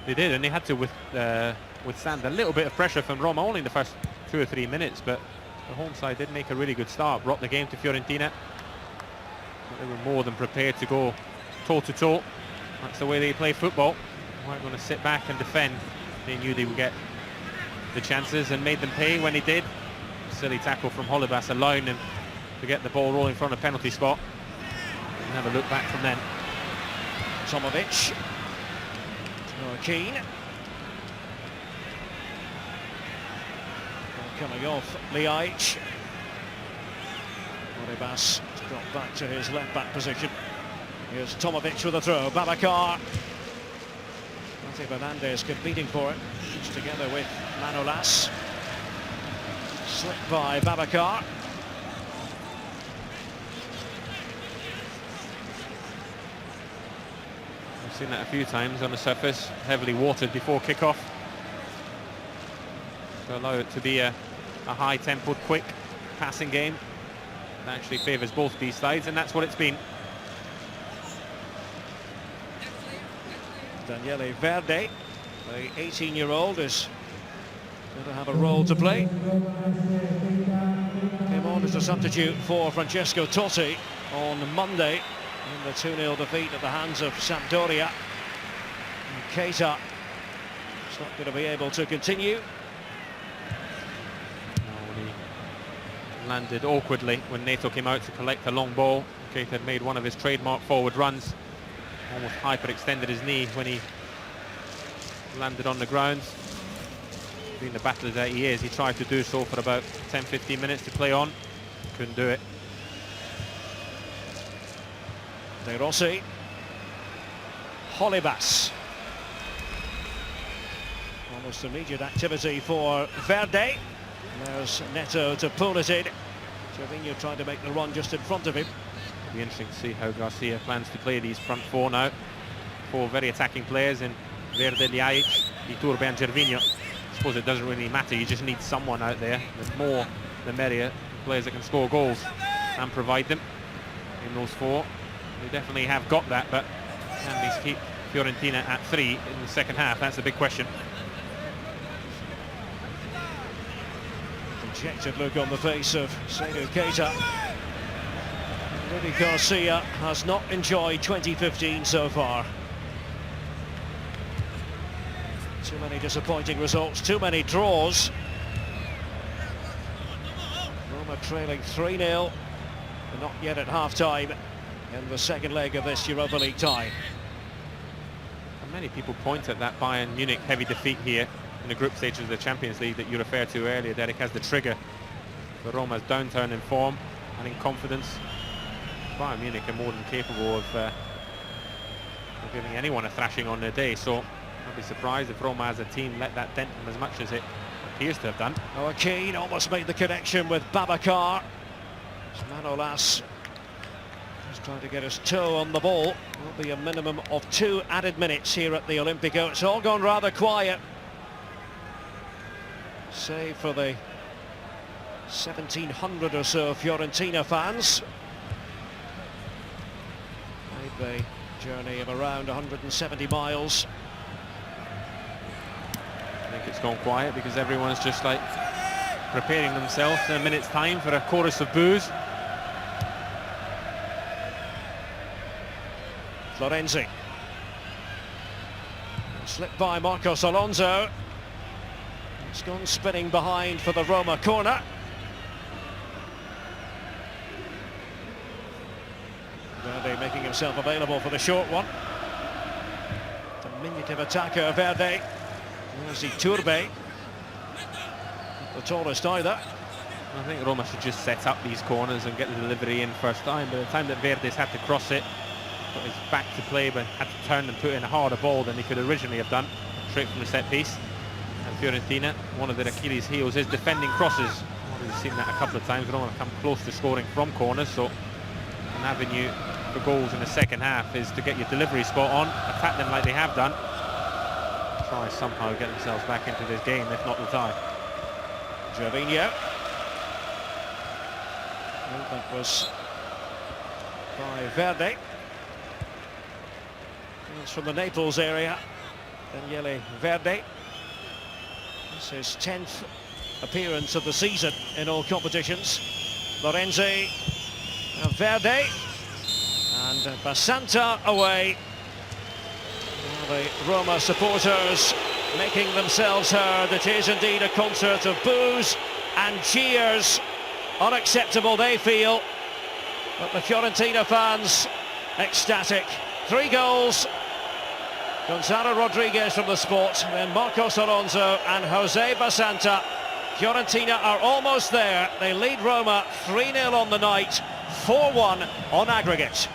They did, and they had to withstand a little bit of pressure from Roma, only in the first 2 or 3 minutes, but the home side did make a really good start, brought the game to Fiorentina. But they were more than prepared to go toe-to-toe. That's the way they play football. They weren't going to sit back and defend. They knew they would get the chances and made them pay when they did. Silly tackle from Holebas, allowing them to get the ball rolling from the penalty spot. And have a look back from then. Tomovic. Keane. Coming off Liaich. Oribas got back to his left back position. Here's Tomovic with a throw. Babacar. Mate Fernandez competing for it. He's together with Manolas. Slipped by Babacar. I've seen that a few times on the surface, heavily watered before kickoff. To allow it to be a high-tempoed, quick passing game that actually favours both these sides, and that's what it's been. Daniele Verde, the 18-year-old, is going to have a role to play. Came on as a substitute for Francesco Totti on Monday in the 2-0 defeat at the hands of Sampdoria. And Keita is not going to be able to continue. Landed awkwardly when Neto came out to collect a long ball. Keita had made one of his trademark forward runs, almost hyperextended his knee when he landed on the ground. Being the battler that he is, he tried to do so for about 10-15 minutes to play on, couldn't do it. De Rossi. Holibas. Almost immediate activity for Verde. There's Neto to pull it in. Gervinho trying to make the run just in front of him. It'll be interesting to see how Garcia plans to play these front four now. Four very attacking players in Verde, Liaich, Iturbe and Gervinho. I suppose it doesn't really matter, you just need someone out there. The more the merrier, players that can score goals and provide them in those four. They definitely have got that, but can they keep Fiorentina at 3 in the second half? That's the big question. Dejected look on the face of Seydou Keita. Rudy Garcia has not enjoyed 2015 so far. Too many disappointing results, too many draws. Roma trailing 3-0, but not yet at half-time in the second leg of this Europa League tie. And many people point at that Bayern Munich heavy defeat here in the group stages of the Champions League that you referred to earlier, Derek, as the trigger for Roma's downturn in form and in confidence. Bayern Munich are more than capable of giving anyone a thrashing on their day, so I'd be surprised if Roma as a team let that dent them as much as it appears to have done. Oh, Keane almost made the connection with Babacar. Manolas is trying to get his toe on the ball. Will be a minimum of 2 added minutes here at the Olimpico. It's all gone rather quiet, save for the 1,700 or so Fiorentina fans. Made the journey of around 170 miles. I think it's gone quiet because everyone's just like preparing themselves in a minute's time for a chorus of boos. Florenzi. Slipped by Marcos Alonso. It's gone spinning behind for the Roma corner. Verde making himself available for the short one. Diminutive attacker Verde. There's Iturbe. Not the tallest either. I think Roma should just set up these corners and get the delivery in first time. By the time that Verde's had to cross it, got his back to play, but had to turn and put in a harder ball than he could originally have done, straight from the set piece. And Fiorentina, one of their Achilles' heels is defending crosses. We've seen that a couple of times. Roma come close to scoring from corners, so an avenue for goals in the second half is to get your delivery spot on, attack them like they have done, try somehow get themselves back into this game, if not the tie. Gervinho. Movement was by Verde. It's from the Naples area. Daniele Verde. This is his 10th appearance of the season in all competitions. Florenzi, Verde, and Basanta away. Now the Roma supporters making themselves heard. It is indeed a concert of boos and cheers unacceptable, they feel. But the Fiorentina fans, ecstatic. 3 goals. Gonzalo Rodriguez from the Sport, then Marcos Alonso and Jose Basanta. Fiorentina are almost there. They lead Roma 3-0 on the night, 4-1 on aggregate.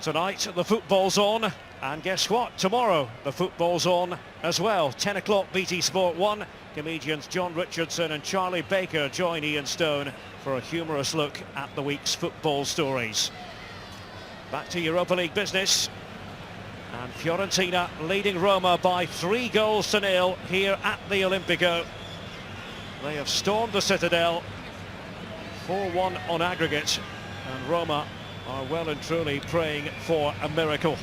Tonight the football's on, and guess what? Tomorrow the football's on as well. 10 o'clock BT Sport 1. Comedians John Richardson and Charlie Baker join Ian Stone for a humorous look at the week's football stories. Back to Europa League business, and Fiorentina leading Roma by 3-0 here at the Olimpico. They have stormed the Citadel, 4-1 on aggregate, and Roma are well and truly praying for a miracle.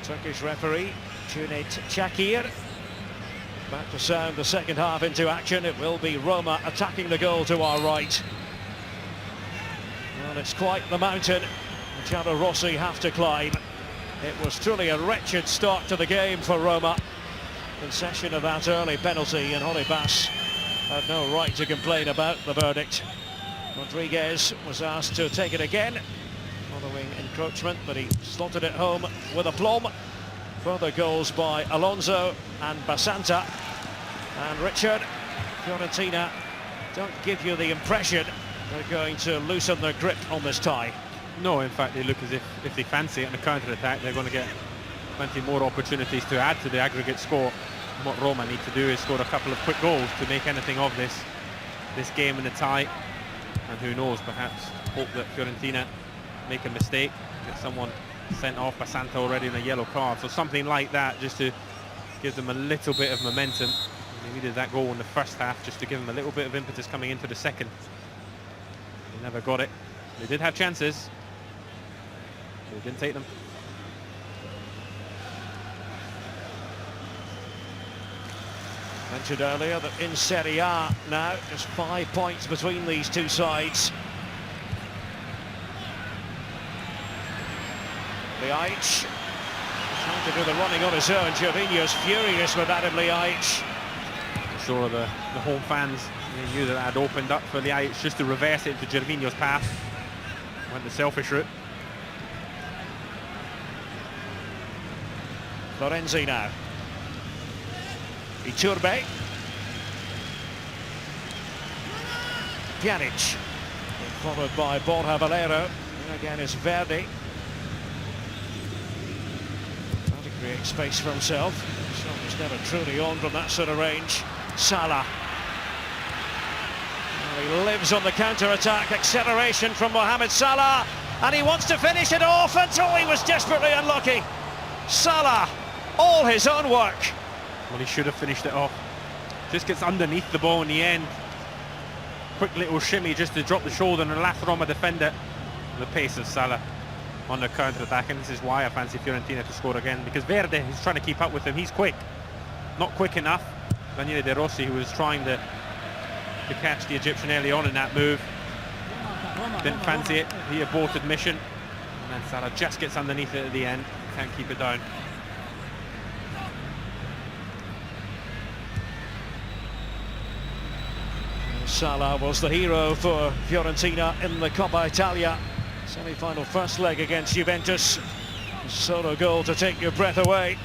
Turkish referee Cüneyt Çakır back to sound the second half into action. It will be Roma attacking the goal to our right. Well, it's quite the mountain Gianni Rossi have to climb. It was truly a wretched start to the game for Roma. Concession of that early penalty, and Holibas had no right to complain about the verdict. Rodriguez was asked to take it again following encroachment, but he slotted it home with aplomb. Further goals by Alonso and Basanta. And Richard, Fiorentina don't give you the impression they're going to loosen their grip on this tie. No, in fact, they look as if they fancy it in a counter-attack, they're going to get plenty more opportunities to add to the aggregate score. And what Roma need to do is score a couple of quick goals to make anything of this game in a tie. And who knows, perhaps hope that Fiorentina make a mistake, get someone sent off, Basanta already in a yellow card, so something like that just to give them a little bit of momentum. They needed that goal in the first half just to give them a little bit of impetus coming into the second. They never got it. They did have chances, they didn't take them. Mentioned earlier that in Serie A now, just 5 points between these two sides. Ljajic trying to do the running on his own. Gervinho's furious with Adam Ljajic. Sure, the home fans, they knew that had opened up for Ljajic just to reverse it into Gervinho's path. Went the selfish route. Florenzi now. Iturbe. Pjanic. Followed by Borja Valero. And again is Verdi. Trying to create space for himself. He's never truly on from that sort of range. Salah. Well, he lives on the counter-attack. Acceleration from Mohamed Salah. And he wants to finish it off until he was desperately unlucky. Salah, all his own work. Well, he should have finished it off. Just gets underneath the ball in the end. Quick little shimmy just to drop the shoulder and the last Roma defender. The pace of Salah on the counter-attack, and this is why I fancy Fiorentina to score again, because Verdi is trying to keep up with him. He's quick. Not quick enough. Daniele De Rossi, who was trying to catch the Egyptian early on in that move, didn't fancy it. He aborted mission. And then Salah just gets underneath it at the end. Can't keep it down. Salah was the hero for Fiorentina in the Coppa Italia semi-final first leg against Juventus. A solo goal to take your breath away.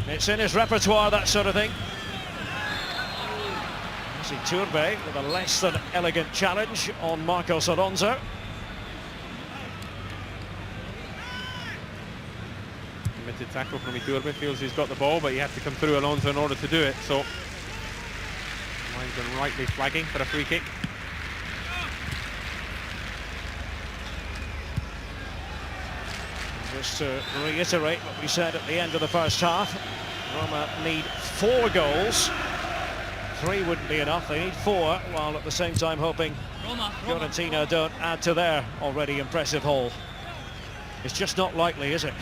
It's in his repertoire, that sort of thing. Iturbe with a less than elegant challenge on Marcos Alonso. Committed tackle from Iturbe, feels he's got the ball, but he had to come through Alonso in order to do it, so linesman rightly flagging for a free kick. Just to reiterate what we said at the end of the first half, Roma need 4 goals. 3 wouldn't be enough, they need 4, while at the same time hoping Fiorentina don't add to their already impressive haul. It's just not likely, is it?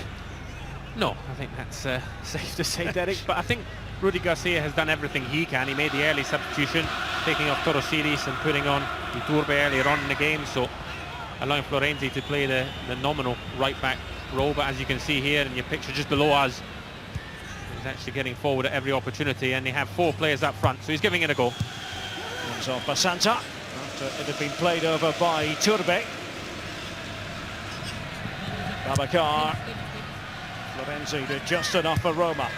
No, I think that's safe to say, Derek, but I think Rudi Garcia has done everything he can. He made the early substitution, taking off Torosiris and putting on Iturbe earlier on in the game, so allowing Florenzi to play the nominal right-back role, but as you can see here in your picture just below us, he's actually getting forward at every opportunity, and they have 4 players up front, so he's giving it a go. Comes off Basanta after it had been played over by Iturbe. Babacar. Florenzi did just enough for Roma.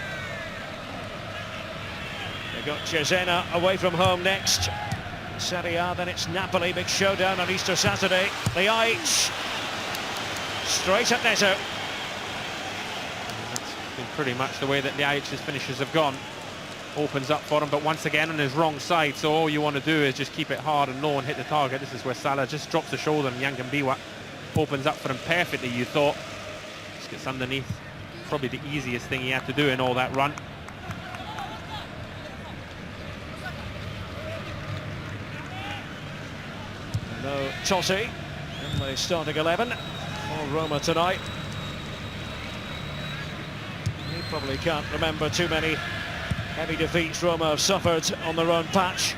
They've got Cesena away from home next. Serie A, then it's Napoli, big showdown on Easter Saturday. The Aich, straight at Neto. That's been pretty much the way that the Aich's finishes have gone. Opens up for him, but once again on his wrong side, so all you want to do is just keep it hard and low and hit the target. This is where Salah just drops the shoulder and Yangambiwa opens up for him perfectly, you thought. Just gets underneath. Probably the easiest thing he had to do in all that run. No Totti in the starting 11 for Roma tonight. He probably can't remember too many heavy defeats Roma have suffered on their own patch.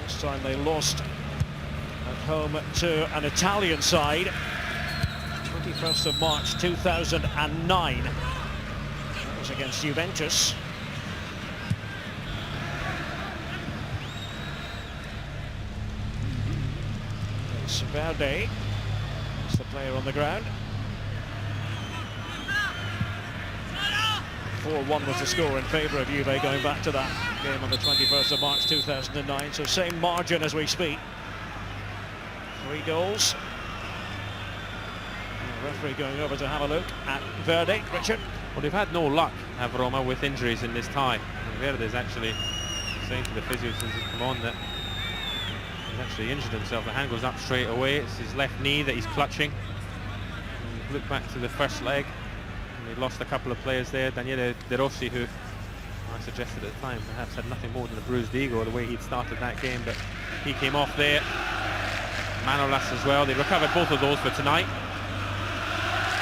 This time they lost at home to an Italian side. 21st of March 2009. Against Juventus. It's Verde. It's the player on the ground. 4-1 was the score in favour of Juve going back to that game on the 21st of March 2009. So same margin as we speak. 3 goals. The referee going over to have a look at Verde. Richard? Well, they've had no luck, have Roma, with injuries in this tie. And Verde's actually saying to the physio since he's come on that he's actually injured himself. The hand goes up straight away. It's his left knee that he's clutching. And look back to the first leg. And they lost a couple of players there. Daniele De Rossi, who I suggested at the time perhaps had nothing more than a bruised ego the way he'd started that game, but he came off there. Manolas as well. They recovered both of those for tonight.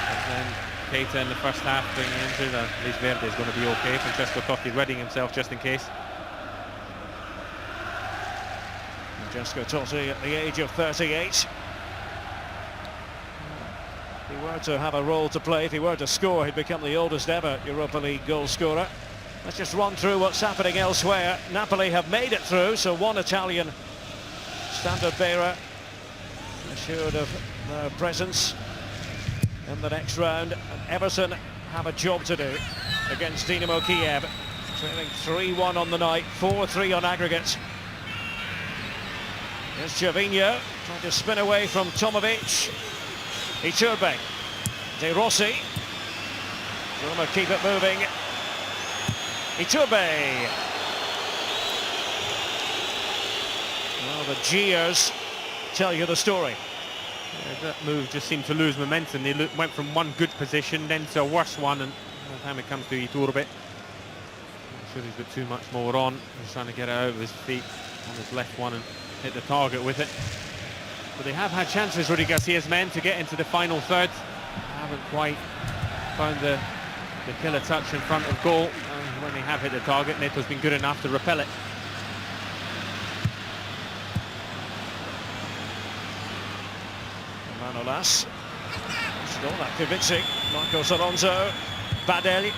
But then Keita in the first half being injured, at least Verde is going to be okay. Francesco Totti readying himself just in case. Francesco Totti at the age of 38. If he were to have a role to play, if he were to score, he'd become the oldest ever Europa League goal scorer. Let's just run through what's happening elsewhere. Napoli have made it through, so one Italian standard bearer assured of their presence in the next round, and Everton have a job to do against Dinamo Kiev, trailing 3-1 on the night, 4-3 on aggregate. Here's Gervinho trying to spin away from Tomovic. Iturbe, De Rossi. Roma keep it moving. Iturbe. Well, the jeers tell you the story. Yeah, that move just seemed to lose momentum. They went from one good position then to a worse one, and by the time it comes to Iturbe, I'm sure he's got too much more on. He's trying to get it out of his feet on his left one and hit the target with it. But they have had chances, Rudy Garcia's men, to get into the final third. Haven't quite found the killer touch in front of goal. And when they have hit the target, Neto's been good enough to repel it. Manolas. Not convincing. Marcos Alonso. Badel.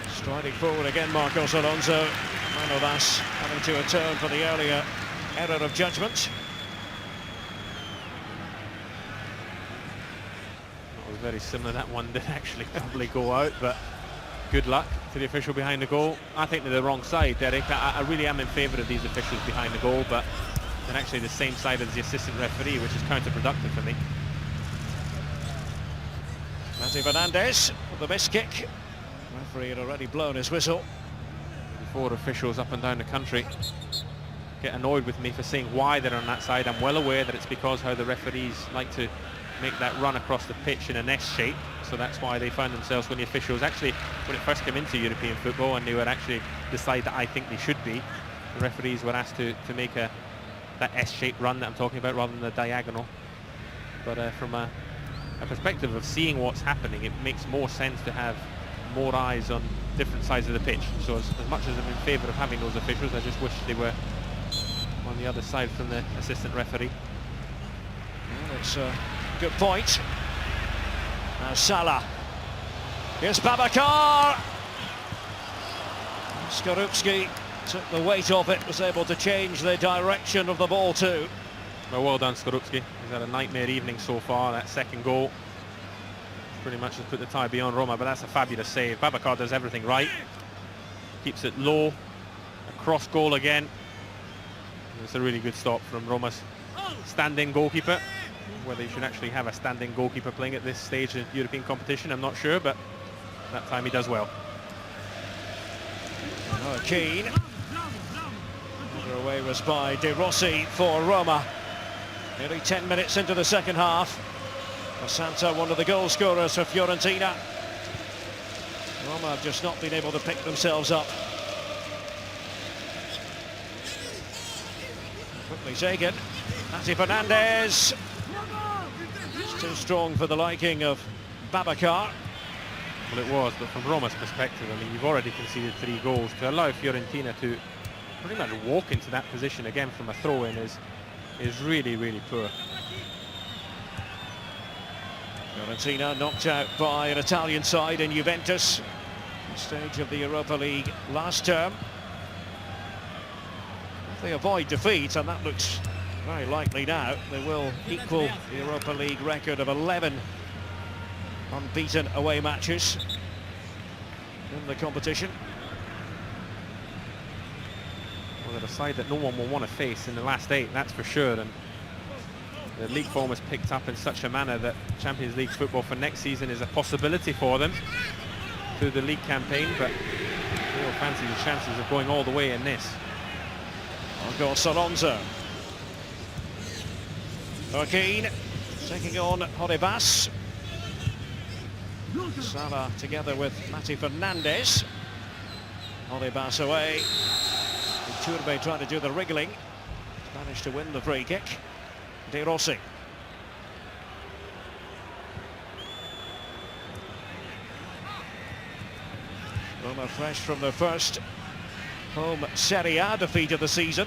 Striding forward again, Marcos Alonso. Manolas having to atone for the earlier error of judgment. That was very similar. That one did actually probably go out, but good luck to the official behind the goal. I think they're the wrong side, Derek. I really am in favour of these officials behind the goal, but they're actually the same side as the assistant referee, which is counterproductive for me. Matty Fernandez with the missed kick. Referee had already blown his whistle. 4 officials up and down the country get annoyed with me for saying why they're on that side. I'm well aware that it's because how the referees like to make that run across the pitch in an S shape, so that's why they found themselves, when the officials actually, when it first came into European football and they would actually decide that I think they should be, the referees were asked to make that S-shaped run that I'm talking about rather than the diagonal. But from a perspective of seeing what's happening, it makes more sense to have more eyes on different sides of the pitch. So as much as I'm in favour of having those officials, I just wish they were on the other side from the assistant referee. Well, it's a good point. Now Salah. Here's Babacar. Skorupski took the weight of it, was able to change the direction of the ball too. Well done, Skorupski. He's had a nightmare evening so far. That second goal pretty much has put the tie beyond Roma, but that's a fabulous save. Babacar does everything right. Keeps it low. A cross goal again. It's a really good stop from Roma's standing goalkeeper. Whether you should actually have a standing goalkeeper playing at this stage in European competition, I'm not sure, but that time he does well. Keane. Another away was by De Rossi for Roma. Nearly 10 minutes into the second half. Santa, one of the goal scorers for Fiorentina. Roma have just not been able to pick themselves up. Quickly taken. Mati Fernandez. It's too strong for the liking of Babacar. Well, it was, but from Roma's perspective, I mean, you've already conceded 3 goals. To allow Fiorentina to pretty much walk into that position again from a throw-in is really, really poor. Fiorentina knocked out by an Italian side in Juventus, the stage of the Europa League last term. If they avoid defeat, and that looks very likely now, they will equal the Europa League record of 11 unbeaten away matches in the competition. Well, they're a side that no one will want to face in the last 8, that's for sure. And the league form has picked up in such a manner that Champions League football for next season is a possibility for them through the league campaign, but they will fancy the chances of going all the way in this. Marcos Alonso. Keane taking on Horibas. Salah together with Mati Fernandez. Horibas away. Iturbe trying to do the wriggling. Managed to win the free kick. De Rossi. Roma fresh from their first home Serie A defeat of the season.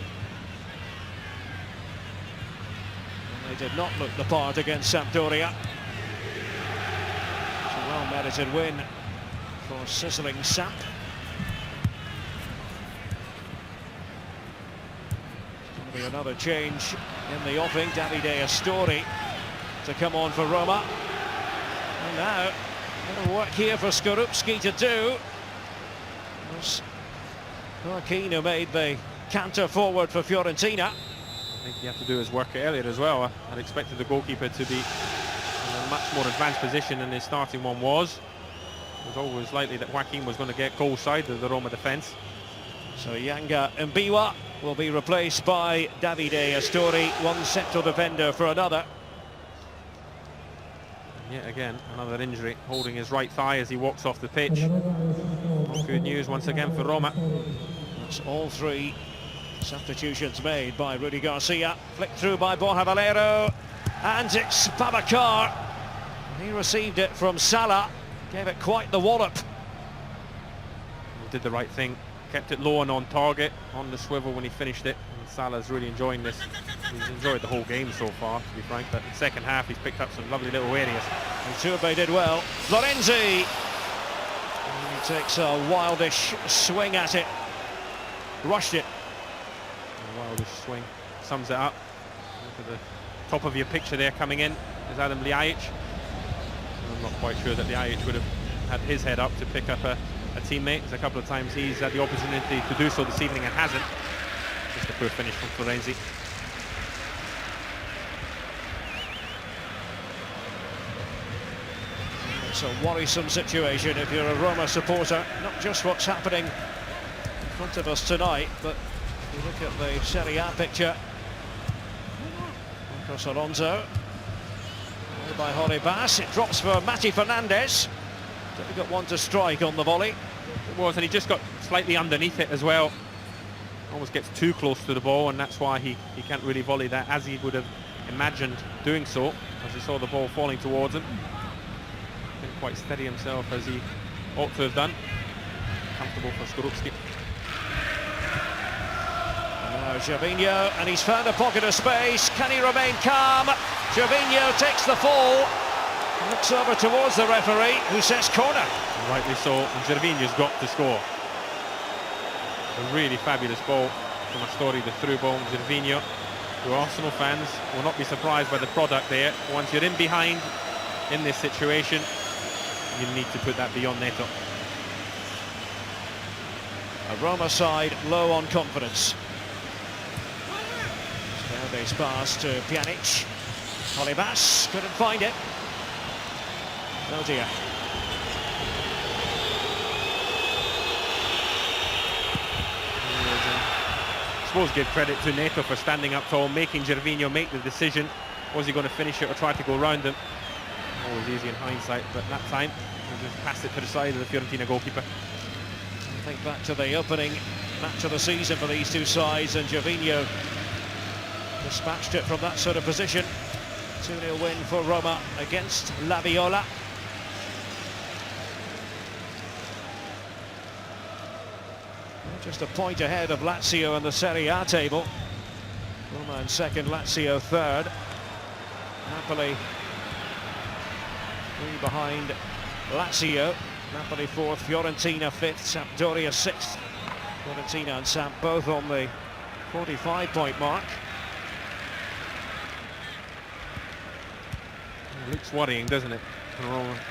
And they did not look the part against Sampdoria. It's a well-merited win for sizzling Samp. Be another change in the offing. Davide Astori to come on for Roma. And now, a little work here for Skorupski to do. It was Keane who made the canter forward for Fiorentina. I think he had to do his work earlier as well. I'd expected the goalkeeper to be in a much more advanced position than his starting one was. It was always likely that Joaquin was going to get goal side of the Roma defence. So Yanga Mbiwa will be replaced by Davide Astori, one central defender for another. And yet again, another injury, holding his right thigh as he walks off the pitch. Not good news once again for Roma. That's all 3 substitutions made by Rudy Garcia. Flicked through by Borja Valero. And it's Babacar. He received it from Salah. Gave it quite the wallop. He did the right thing. Kept it low and on target, on the swivel when he finished it. And Salah's really enjoying this. He's enjoyed the whole game so far, to be frank, but in the second half he's picked up some lovely little areas. And Iturbe did well. Florenzi! And he takes a wildish swing at it. Rushed it. A wildish swing. Sums it up. Look at the top of your picture there coming in is Adam Ljajic. I'm not quite sure that Ljajic would have had his head up to pick up a teammate. There's a couple of times he's had the opportunity to do so this evening and hasn't. Just a poor finish from Florenzi. It's a worrisome situation if you're a Roma supporter. Not just what's happening in front of us tonight, but if you look at the Serie A picture. Marcos Alonso. By Horibas. It drops for Mati Fernandez. Difficult one to strike on the volley. It was, and he just got slightly underneath it as well. Almost gets too close to the ball, and that's why he can't really volley that as he would have imagined doing so, as he saw the ball falling towards him. Didn't quite steady himself as he ought to have done. comfortable for Skorupski. Now Gervinho, and he's found a pocket of space. Can he remain calm? Gervinho takes the fall. Looks over towards the referee, who says corner. And rightly so, and Gervinho's got to score. A really fabulous ball from Astori, the through ball. Gervinho, who Arsenal fans will not be surprised by the product there. Once you're in behind in this situation, you need to put that beyond Neto. A Roma side low on confidence. Nowadays pass to Pjanic. Olivas couldn't find it. Oh dear. I suppose give credit to Neto for standing up tall, making Gervinho make the decision. Was he going to finish it or try to go round him? Always easy in hindsight, but that time he just passed it to the side of the Fiorentina goalkeeper. I think back to the opening match of the season for these two sides, and Gervinho dispatched it from that sort of position. 2-0 win for Roma against La Viola. Just a point ahead of Lazio in the Serie A table. Roma in second, Lazio third. Napoli 3 behind Lazio. Napoli fourth, Fiorentina fifth, Sampdoria sixth. Fiorentina and Samp both on the 45-point mark. It looks worrying, doesn't it, from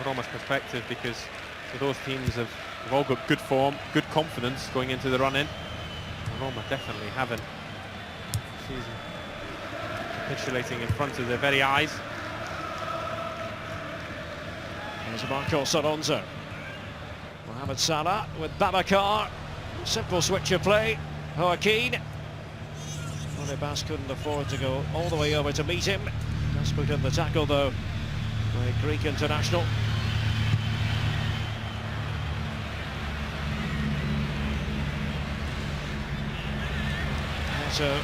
Roma's perspective, because those teams have all got good form, good confidence going into the run-in. Roma definitely haven't. Season capitulating in front of their very eyes. There's Marcos Alonso. Mohamed Salah with Babacar. Simple switch of play. Joaquin. Olivas couldn't afford to go all the way over to meet him. Does put in the tackle though, the Greek international. So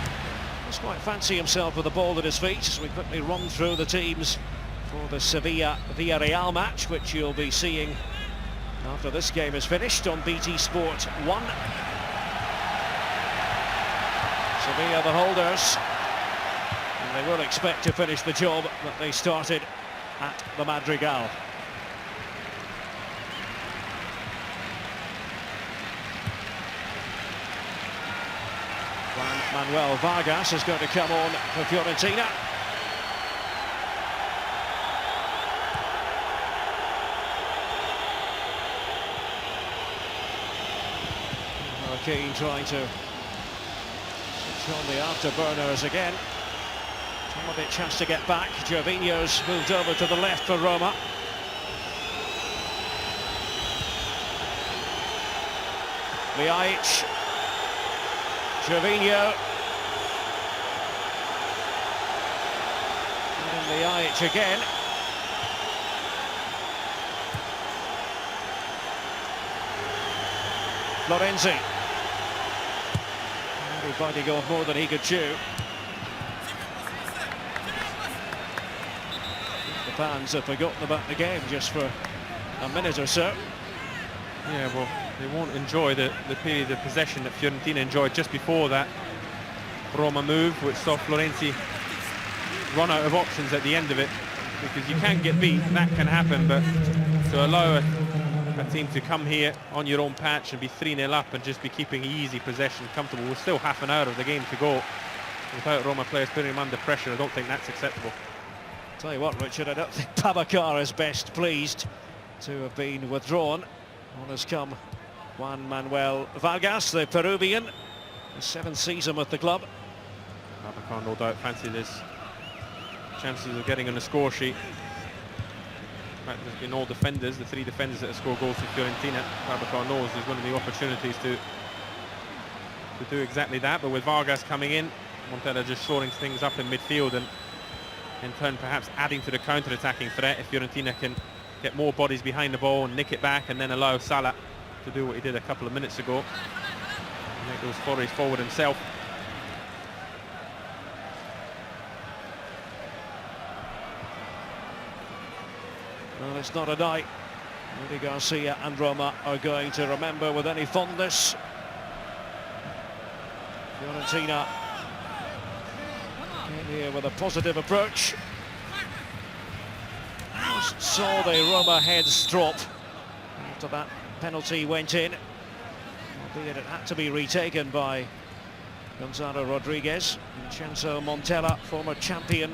he's quite fancy himself with the ball at his feet as we quickly run through the teams for the Sevilla-Villarreal match, which you'll be seeing after this game is finished on BT Sport 1. Sevilla the holders, and they will expect to finish the job that they started at the Madrigal. Manuel Vargas is going to come on for Fiorentina. Joaquin trying to switch on the afterburners again. Tomovic has to get back. Gervinho's moved over to the left for Roma. Liaic. Gervinho. And Liaic again. Florenzi. He's biting off more than he could chew. The fans have forgotten about the game just for a minute or so. Yeah, well, they won't enjoy the period of possession that Fiorentina enjoyed just before that Roma move, which saw Florenzi run out of options at the end of it, because you can get beat, that can happen, but to allow a team to come here on your own patch and be 3-0 up and just be keeping easy possession, comfortable, with still half an hour of the game to go, without Roma players putting them under pressure, I don't think that's acceptable. Tell you what, Richard, I don't think Babacar is best pleased to have been withdrawn. On has come Juan Manuel Vargas, the Peruvian, his 7th season with the club. Babacar no doubt fancied his chances of getting on the score sheet. In fact, there's been all defenders, the 3 defenders that have scored goals for Fiorentina. Babacar knows there's going to be opportunities to do exactly that, but with Vargas coming in, Montella just shoring things up in midfield and in turn perhaps adding to the counter-attacking threat if Fiorentina can get more bodies behind the ball and nick it back and then allow Salah to do what he did a couple of minutes ago. Make those forays forward himself. Well, it's not a night Rudy Garcia and Roma are going to remember with any fondness. Fiorentina came here with a positive approach. Just saw the Roma heads drop after that penalty went in, albeit it had to be retaken by Gonzalo Rodriguez. Vincenzo Montella, former champion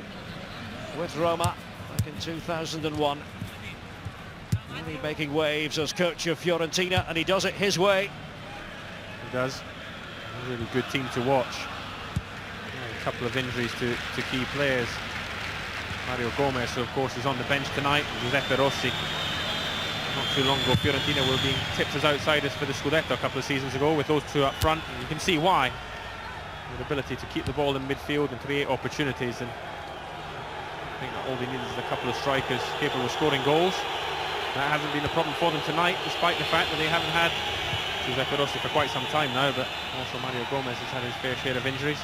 with Roma back in 2001. Really making waves as coach of Fiorentina, and he does it his way. He does. A really good team to watch. A couple of injuries to key players. Mario Gomez, of course, is on the bench tonight. Giuseppe Rossi. Not too long ago, Fiorentina were being tipped as outsiders for the Scudetto a couple of seasons ago with those two up front. And you can see why. Their ability to keep the ball in midfield and create opportunities. And I think that all they need is a couple of strikers capable of scoring goals. That hasn't been a problem for them tonight, despite the fact that they haven't had Giuseppe Rossi for quite some time now, but also Mario Gomez has had his fair share of injuries.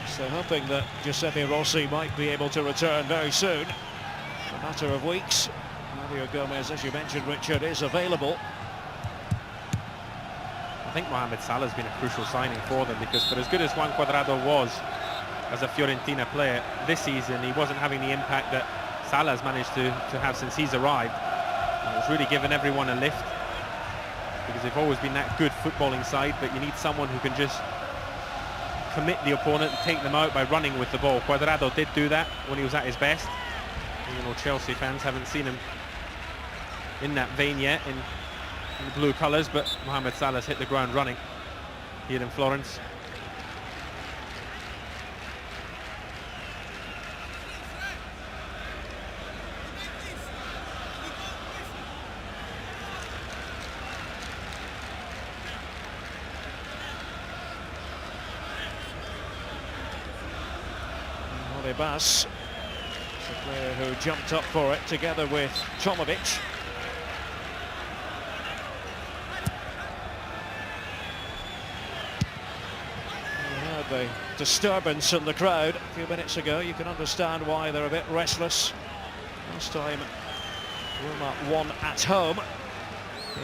So hoping that Giuseppe Rossi might be able to return very soon. In a matter of weeks. Mario Gomez, as you mentioned, Richard, is available. I think Mohamed Salah has been a crucial signing for them, because for as good as Juan Cuadrado was as a Fiorentina player this season, he wasn't having the impact that Salah has managed to have since he's arrived. And it's really given everyone a lift, because they've always been that good footballing side, but you need someone who can just commit the opponent and take them out by running with the ball. Cuadrado did do that when he was at his best. You know, Chelsea fans haven't seen him in that vein yet in the blue colours, but Mohamed Salah's hit the ground running here in Florence. Bass, the player who jumped up for it together with Tomovic. We heard the disturbance in the crowd a few minutes ago. You can understand why they're a bit restless. Last time Roma won at home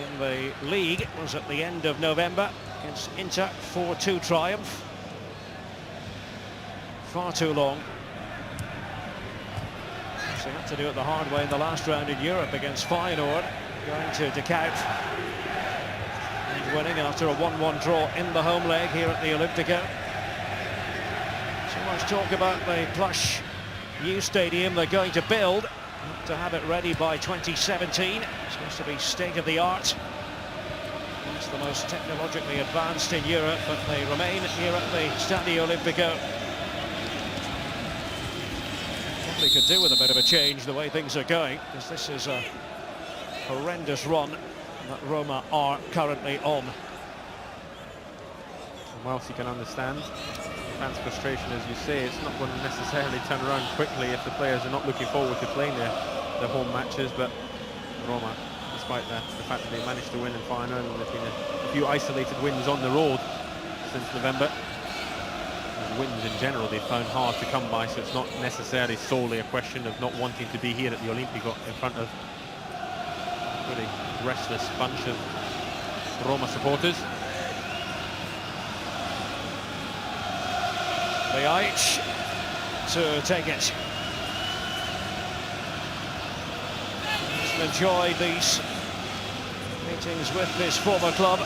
in the league was at the end of November against Inter, 4-2 triumph. Far too long. They had to do it the hard way in the last round in Europe against Feyenoord, going to De Kuip and winning after a 1-1 draw in the home leg here at the Olympico. So much talk about the plush new stadium they're going to build, to have it ready by 2017. It's supposed to be state-of-the-art. It's the most technologically advanced in Europe, but they remain here at the Stadio Olimpico. Probably could do with a bit of a change the way things are going, because this is a horrendous run that Roma are currently on. And whilst you can understand fans' frustration, as you say, it's not going to necessarily turn around quickly if the players are not looking forward to playing their home matches. But Roma, despite the fact that they managed to win in Feyenoord, and there's been a few isolated wins on the road since November. Wins in general they found hard to come by, so it's not necessarily solely a question of not wanting to be here at the Olimpico in front of a pretty restless bunch of Roma supporters. Leitch to take it. He's enjoyed these meetings with his former club.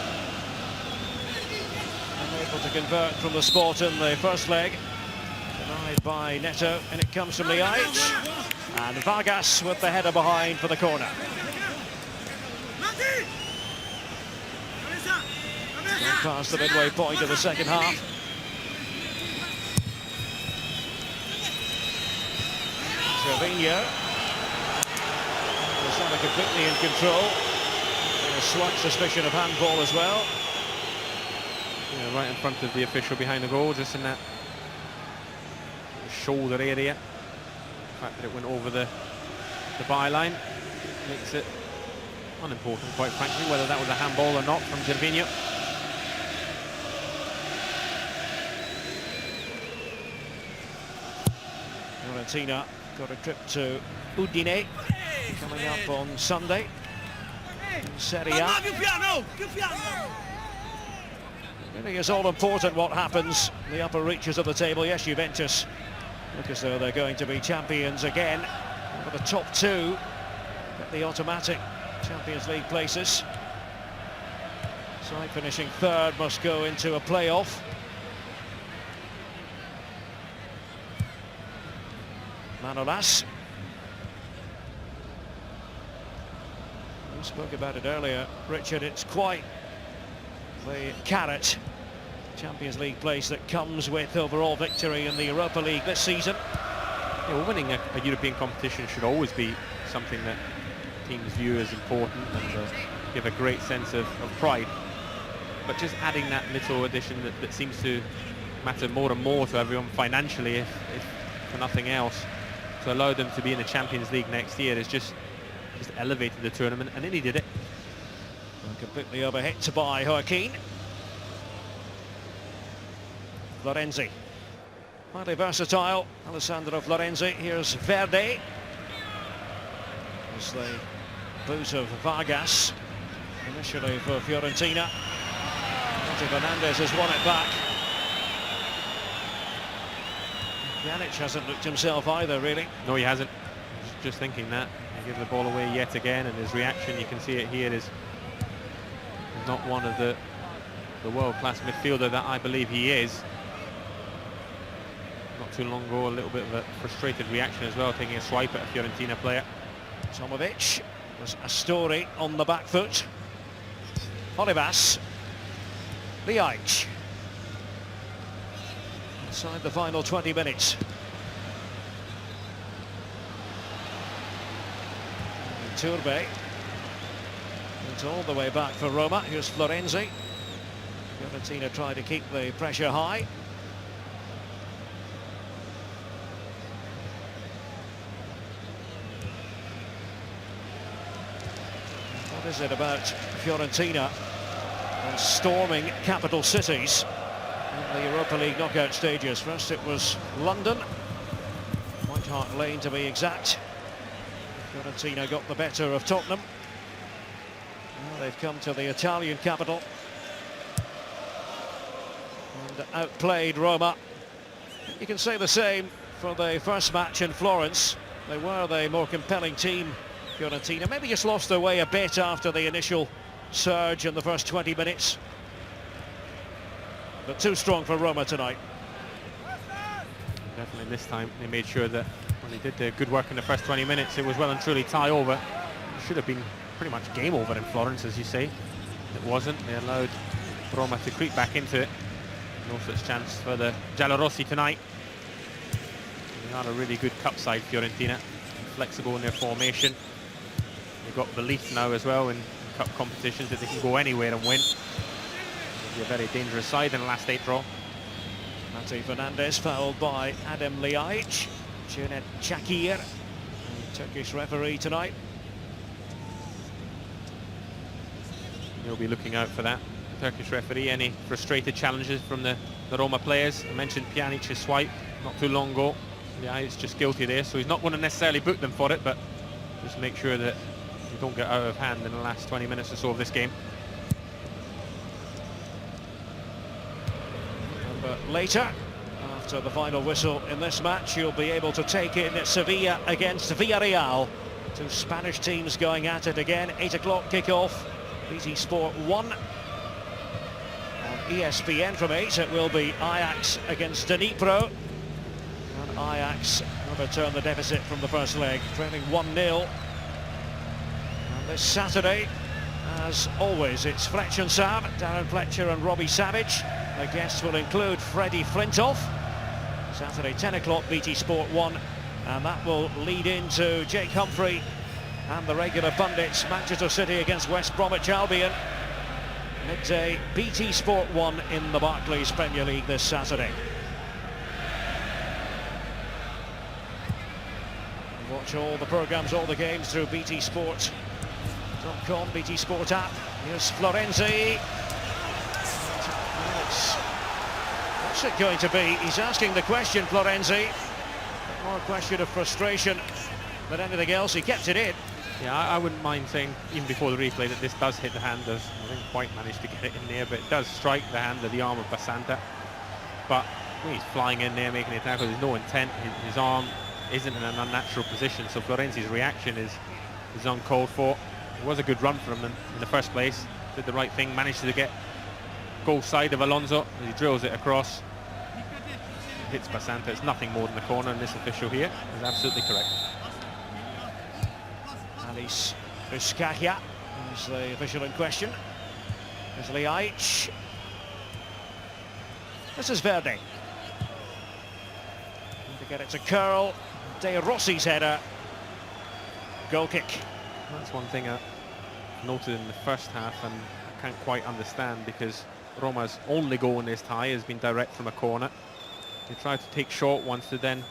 Able to convert from the spot in the first leg. Denied by Neto, and it comes from Leitch. And Vargas with the header behind for the corner. Past the midway point of the second half. Gervinho was not completely in control. A slight suspicion of handball as well. Yeah, right in front of the official behind the goal, just in that shoulder area. The fact that it went over the byline makes it unimportant, quite frankly, whether that was a handball or not from Gervinho. Fiorentina got a trip to Udine coming up on Sunday in Serie A. It is all important what happens in the upper reaches of the table. Yes, Juventus look as though they're going to be champions again. But the top two get the automatic Champions League places. Side finishing third must go into a playoff. Manolas. We spoke about it earlier, Richard. It's quite the carrot, Champions League place that comes with overall victory in the Europa League this season. Yeah, well, winning a European competition should always be something that teams view as important and give a great sense of pride. But just adding that little addition that seems to matter more and more to everyone financially, if for nothing else, to allow them to be in the Champions League next year is just elevated the tournament, and it needed it. Completely overhit by Joaquin. Florenzi. Highly versatile, Alessandro Florenzi. Here's Verde. As the boot of Vargas, initially for Fiorentina. Fernandez has won it back. Pjanic hasn't looked himself either, really. No, he hasn't. Just thinking that. He gives the ball away yet again, and his reaction, you can see it here, is not one of the world-class midfielder that I believe he is. Not too long ago, a little bit of a frustrated reaction as well, taking a swipe at a Fiorentina player. Tomovic. There's Astori on the back foot. Olivas. Liaic. Inside the final 20 minutes. Turbe. It's all the way back for Roma. Here's Florenzi. Fiorentina try to keep the pressure high. What is it about Fiorentina and storming capital cities in the Europa League knockout stages? First it was London, White Hart Lane to be exact. Fiorentina got the better of Tottenham. Now they've come to the Italian capital and outplayed Roma. You can say the same for the first match in Florence. They were the more compelling team, Fiorentina. Maybe just lost their way a bit after the initial surge in the first 20 minutes. But too strong for Roma tonight. Definitely this time they made sure that when they did the good work in the first 20 minutes, it was well and truly tie over. It should have been pretty much game over in Florence, as you say. It wasn't. They allowed Roma to creep back into it. No such chance for the Giallorossi tonight. They are a really good cup side, Fiorentina. Flexible in their formation. They've got belief now as well in cup competitions that they can go anywhere and win. It'll be a very dangerous side in the last 8 draw. Mate Fernandez fouled by Adem Liaic. Cüneyt Çakır, Turkish referee tonight. He'll be looking out for that. Turkish referee, any frustrated challenges from the Roma players. I mentioned Pjanic's swipe not too long ago. Liaic just guilty there, so he's not going to necessarily book them for it, but just make sure that you don't get out of hand in the last 20 minutes or so of this game. But later, after the final whistle in this match, you'll be able to take in Sevilla against Villarreal. Two Spanish teams going at it again. 8 o'clock kickoff. BT Sport 1. On ESPN from 8, it will be Ajax against Dnipro. And Ajax overturn the deficit from the first leg, trailing 1-0. And this Saturday, as always, it's Fletch and Sam, Darren Fletcher and Robbie Savage. The guests will include Freddie Flintoff. Saturday 10 o'clock BT Sport 1, and that will lead into Jake Humphrey and the regular pundits. Manchester City against West Bromwich Albion. Midday BT Sport 1 in the Barclays Premier League this Saturday. Watch all the programmes, all the games through BTsport.com, BT Sport app. Here's Florenzi. What's it going to be? He's asking the question, Florenzi. More a question of frustration than anything else. He kept it in. Yeah, I wouldn't mind saying, even before the replay, that this does hit the hand. I didn't quite manage to get it in there, but it does strike the hand of the arm of Basanta. But when he's flying in there, making the tackle, there's no intent. His arm isn't in an unnatural position, so Florenzi's reaction is uncalled for. It was a good run for him in the first place. Did the right thing, managed to get goal side of Alonso. He drills it across. It hits Basanta. It's nothing more than the corner, and this official here is absolutely correct. Alice Vizcaya is the official in question. There's Liaic. This is Verdi. And to get it to curl, De Rossi's header. Goal kick. That's one thing I noted in the first half, and I can't quite understand, because Roma's only goal in this tie has been direct from a corner. They try to take short ones to then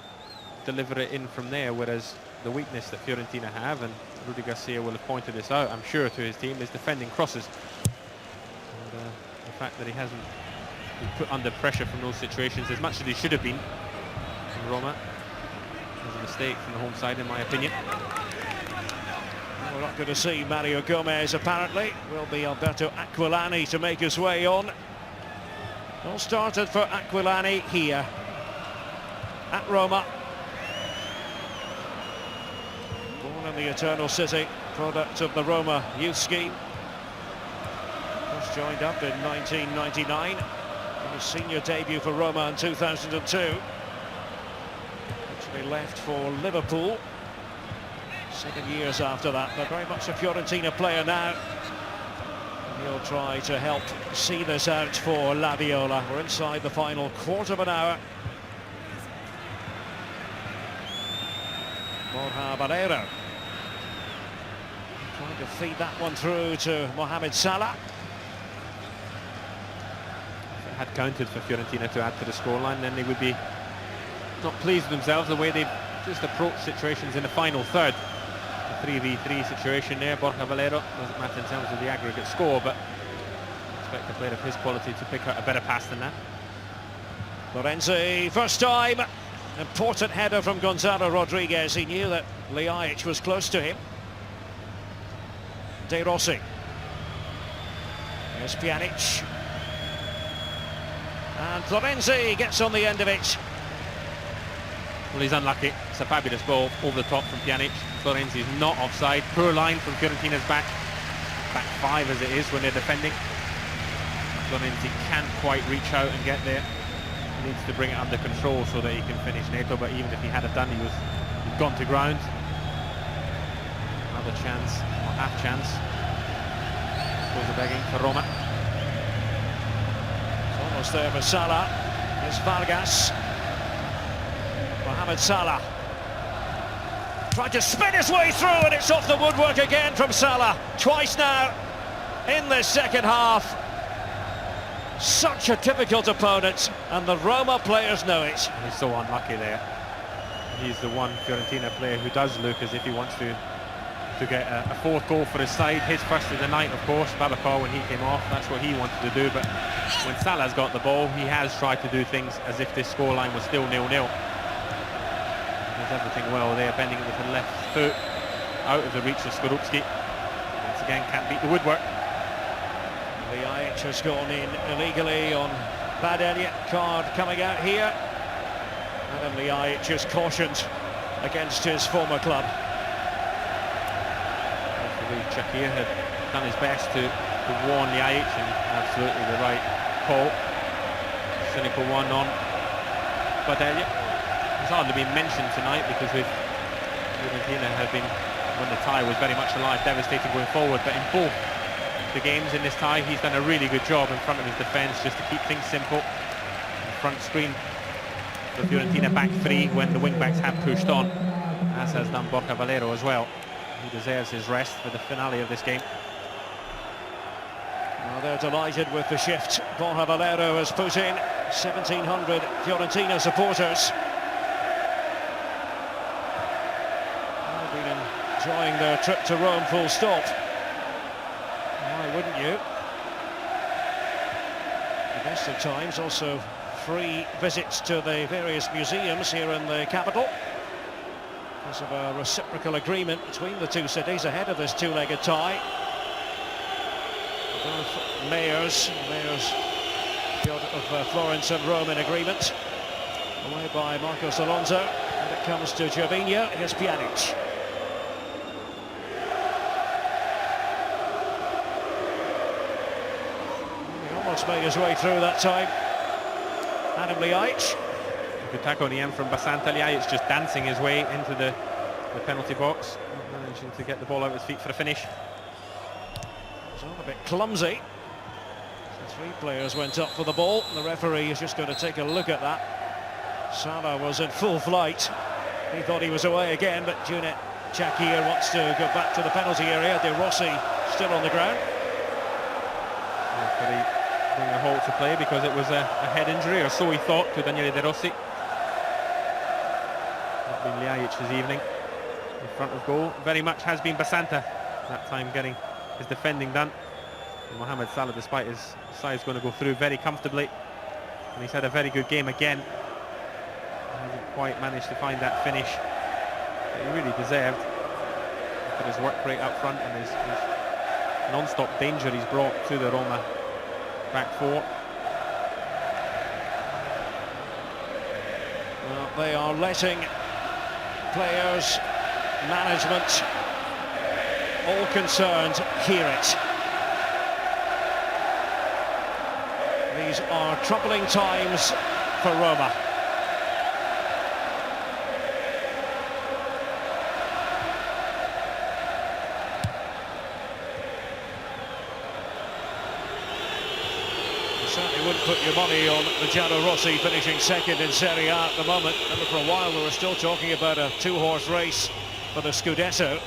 deliver it in from there, whereas the weakness that Fiorentina have, and Rudy Garcia will have pointed this out, I'm sure, to his team, is defending crosses. And the fact that he hasn't been put under pressure from those situations as much as he should have been in Roma is a mistake from the home side, in my opinion. We're not going to see Mario Gomez, apparently. Will be Alberto Aquilani to make his way on. All started for Aquilani here at Roma. Born in the Eternal City, product of the Roma youth scheme. First joined up in 1999. His senior debut for Roma in 2002. Actually left for Liverpool 7 years after that, but very much a Fiorentina player now. And he'll try to help see this out for La Viola. We're inside the final quarter of an hour. Borja Valero trying to feed that one through to Mohamed Salah. If it had counted for Fiorentina to add to the scoreline, then they would be not pleased with themselves the way they've just approached situations in the final third. 3v3 situation there. Borja Valero, doesn't matter in terms of the aggregate score, but I expect a player of his quality to pick out a better pass than that. Florenzi, first time. Important header from Gonzalo Rodriguez. He knew that Liaic was close to him. De Rossi. There's Pjanic. And Florenzi gets on the end of it. Well, he's unlucky. It's a fabulous ball over the top from Pjanic. Florenzi is not offside. Poor line from Fiorentina's back five as it is when they're defending. Florenzi can't quite reach out and get there. He needs to bring it under control so that he can finish Neto, but even if he had it done, he'd gone to ground. Another chance, or half chance. Goes a begging for Roma. It's almost there for Salah. There's Vargas. Mohamed Salah tried to spin his way through, and it's off the woodwork again from Salah. Twice now in the second half. Such a difficult opponent, and the Roma players know it. He's so unlucky there. He's the one Fiorentina player who does look as if he wants to get a fourth goal for his side. His first of the night, of course. Babacar, when he came off, that's what he wanted to do. But when Salah's got the ball, he has tried to do things as if this scoreline was still 0-0. Does everything well there, bending it with the left foot out of the reach of Skorupski. Once again, can't beat the woodwork. Liaic has gone in illegally on Bad Elliott. Card coming out here. Adam Liaic is cautioned against his former club. Shakir had done his best to warn Liaic, and absolutely the right call. Cynical one on Bad Elliott. It's hardly been mentioned tonight because Fiorentina have been, when the tie was very much alive, devastating going forward, but in both the games in this tie, he's done a really good job in front of his defence just to keep things simple. The front screen, the Fiorentina back three when the wing-backs have pushed on, as has done Borja Valero as well. He deserves his rest for the finale of this game. Well, they're delighted with the shift Borja Valero has put in. 1,700 Fiorentina supporters. They've been enjoying their trip to Rome, full stop. Why wouldn't you? The best of times, also free visits to the various museums here in the capital. Because of a reciprocal agreement between the two cities ahead of this two-legged tie. Both mayors of Florence and Rome in agreement. Away by Marcos Alonso, and it comes to Gervinho. Here's Pjanic. He almost made his way through that time. Adam Ljajic. Good tackle in the end from Basanta. Ljajic just dancing his way into the penalty box, not managing to get the ball out of his feet for a finish. It was all a bit clumsy. So three players went up for the ball. The referee is just going to take a look at that. Salah was in full flight. He thought he was away again, but Junet Chakir wants to go back to the penalty area. De Rossi still on the ground. Referee bring a halt to play because it was a head injury, or so he thought, to Daniele De Rossi. Not been Ljajic this evening in front of goal. Very much has been Basanta that time getting his defending done. And Mohamed Salah, despite his size, going to go through very comfortably, and he's had a very good game again. Hasn't quite managed to find that finish that he really deserved. Look at his work rate up front and his non-stop danger he's brought to the Roma back four. Well, they are letting players, management, all concerned hear it. These are troubling times for Roma. Certainly wouldn't put your money on Gianni Rossi finishing second in Serie A at the moment. Remember, for a while we were still talking about a two-horse race for the Scudetto.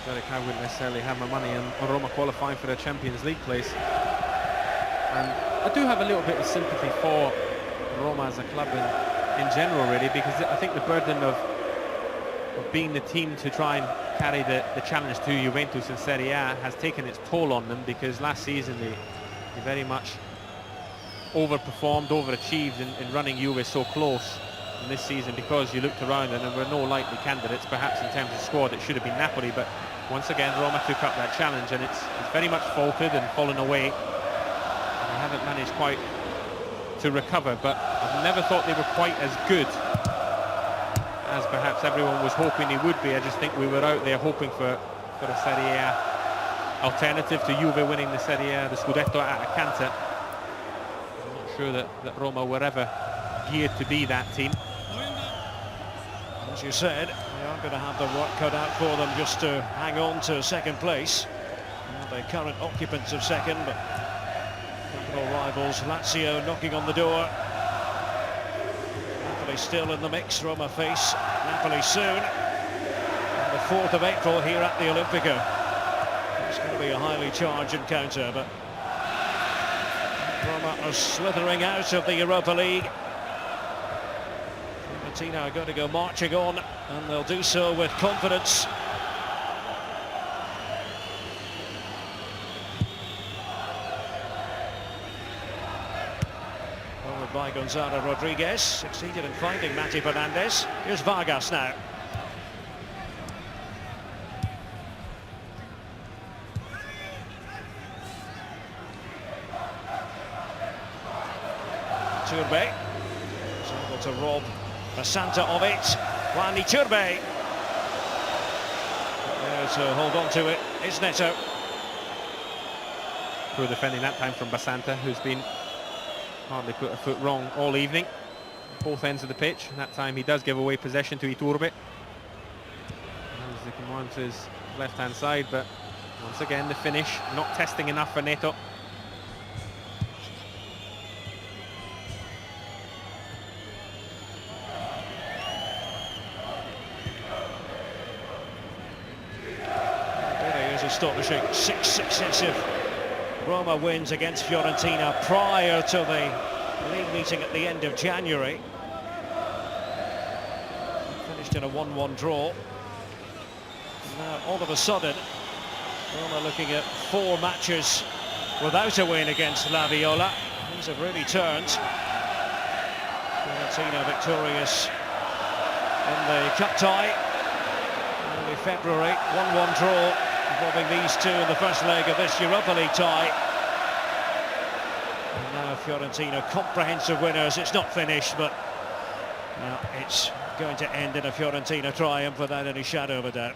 Derek, I wouldn't necessarily have my money on Roma qualifying for a Champions League place. And I do have a little bit of sympathy for Roma as a club in general, really, because I think the burden of being the team to try and carry the challenge to Juventus in Serie A has taken its toll on them, because last season they very much overperformed, overachieved in running Juve so close. And this season, because you looked around and there were no likely candidates, perhaps in terms of squad, it should have been Napoli, but once again Roma took up that challenge, and it's very much faltered and fallen away. And they haven't managed quite to recover, but I've never thought they were quite as good as perhaps everyone was hoping they would be. I just think we were out there hoping for a Serie A alternative to Juve winning the Serie A, the Scudetto at a canter. I'm not sure that Roma were ever geared to be that team. As you said, they are going to have the work cut out for them just to hang on to second place. Well, the current occupants of second, but capital rivals Lazio knocking on the door. Napoli still in the mix. Roma face Napoli soon on the 4th of April here at the Olimpico. It's going to be a highly charged encounter, but Roma are slithering out of the Europa League. Fiorentina are going to go marching on, and they'll do so with confidence. Forward by Gonzalo Rodriguez, succeeded in finding Mati Fernandez. Here's Vargas now. Turbe is able to rob Basanta of it. Juan Iturbe there to hold on to it is Neto. Poor defending that time from Basanta, who's been hardly put a foot wrong all evening, both ends of the pitch. And that time he does give away possession to Iturbe. As they come on to his left-hand side, but once again the finish not testing enough for Neto. Astonishing 6 successive Roma wins against Fiorentina prior to the league meeting at the end of January. Finished in a 1-1 draw. And now all of a sudden Roma looking at 4 matches without a win against La Viola. Things have really turned. Fiorentina victorious in the cup tie. Early February, 1-1 draw involving these two in the first leg of this Europa League tie. And now Fiorentina, comprehensive winners. It's not finished, but now it's going to end in a Fiorentina triumph without any shadow of a doubt.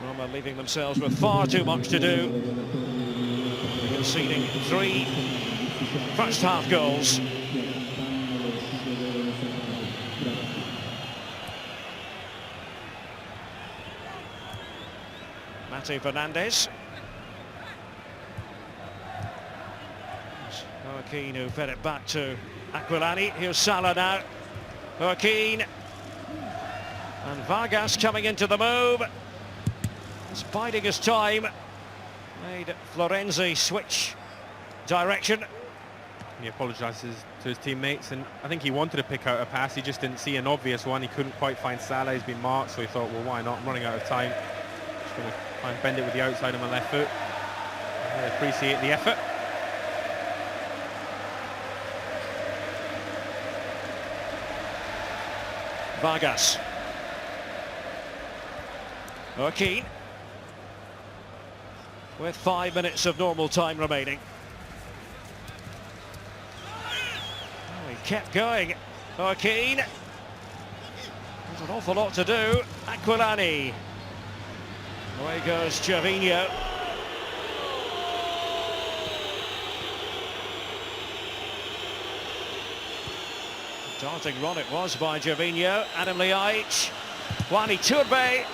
Roma leaving themselves with far too much to do, conceding 3 first-half goals. Mate Fernandez. Joaquin who fed it back to Aquilani. Here's Salah now. Joaquin. And Vargas coming into the move. He's biding his time. Made Florenzi switch direction. He apologises to his teammates, and I think he wanted to pick out a pass. He just didn't see an obvious one. He couldn't quite find Salah. He's been marked, so he thought, well, why not? I'm running out of time. Just going to try and bend it with the outside of my left foot. I appreciate the effort. Vargas. Joaquin. With 5 minutes of normal time remaining. Oh, he kept going. Joaquin. There's an awful lot to do. Aquilani. Away goes Gervinho. Darting run it was by Gervinho. Adam Ljajic. Wani Turbe.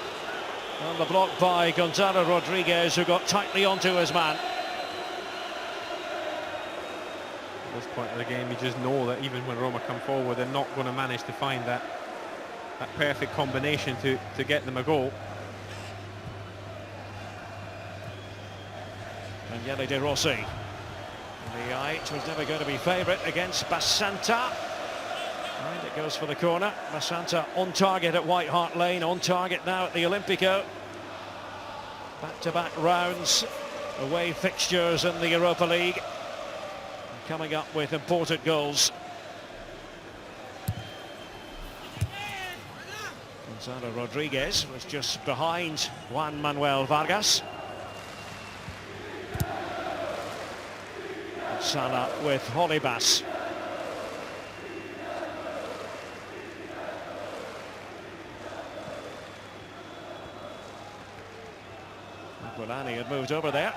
On the block by Gonzalo Rodriguez, who got tightly onto his man. At this point of the game, you just know that even when Roma come forward, they're not going to manage to find that perfect combination to get them a goal. And Daniele De Rossi. Ljajic was never going to be favourite against Basanta. And it goes for the corner. Basanta on target at White Hart Lane, on target now at the Olimpico. Back-to-back rounds, away fixtures in the Europa League. Coming up with important goals. Gonzalo Rodriguez was just behind Juan Manuel Vargas. And Salah with Holibas. Aquilani had moved over there.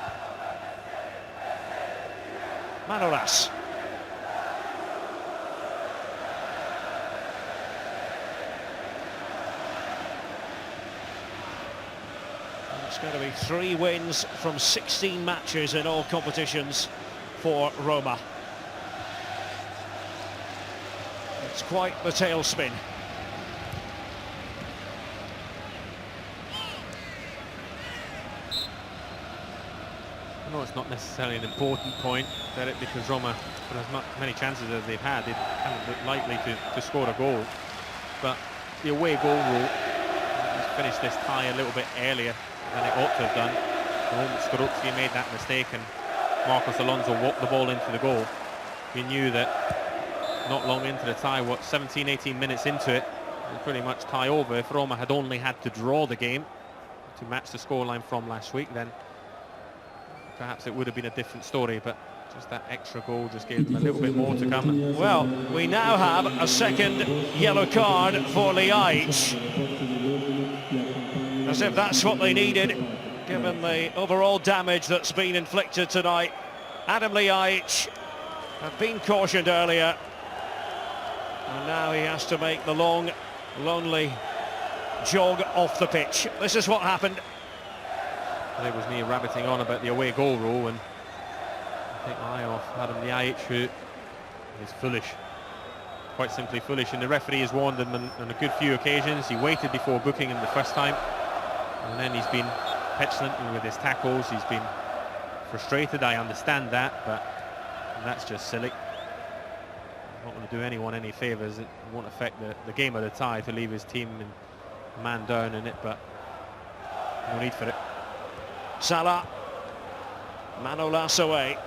Manolas. It's going to be 3 wins from 16 matches in all competitions for Roma. It's quite the tailspin. No, it's not necessarily an important point, because Roma, for as many chances as they've had, they haven't looked likely to score a goal. But the away goal rule has finished this tie a little bit earlier than it ought to have done. The moment Skorupski made that mistake and Marcos Alonso walked the ball into the goal, you knew that not long into the tie, 17, 18 minutes into it, it was pretty much tie over. If Roma had only had to draw the game to match the scoreline from last week, then perhaps it would have been a different story, but just that extra goal just gave them a little bit more to come. Well, we now have a second yellow card for Ljajic. As if that's what they needed, given the overall damage that's been inflicted tonight. Adam Ljajic had been cautioned earlier, and now he has to make the long, lonely jog off the pitch. This is what happened. It was me rabbiting on about the away goal rule, and I think I off Adam Ljajic, who is foolish, quite simply foolish, and the referee has warned him on a good few occasions. He waited before booking him the first time, and then he's been petulant with his tackles. He's been frustrated, I understand that, but that's just silly. I don't want to do anyone any favours. It won't affect the game of the tie to leave his team and man down in it, but no need for it. Salah. Manolas away.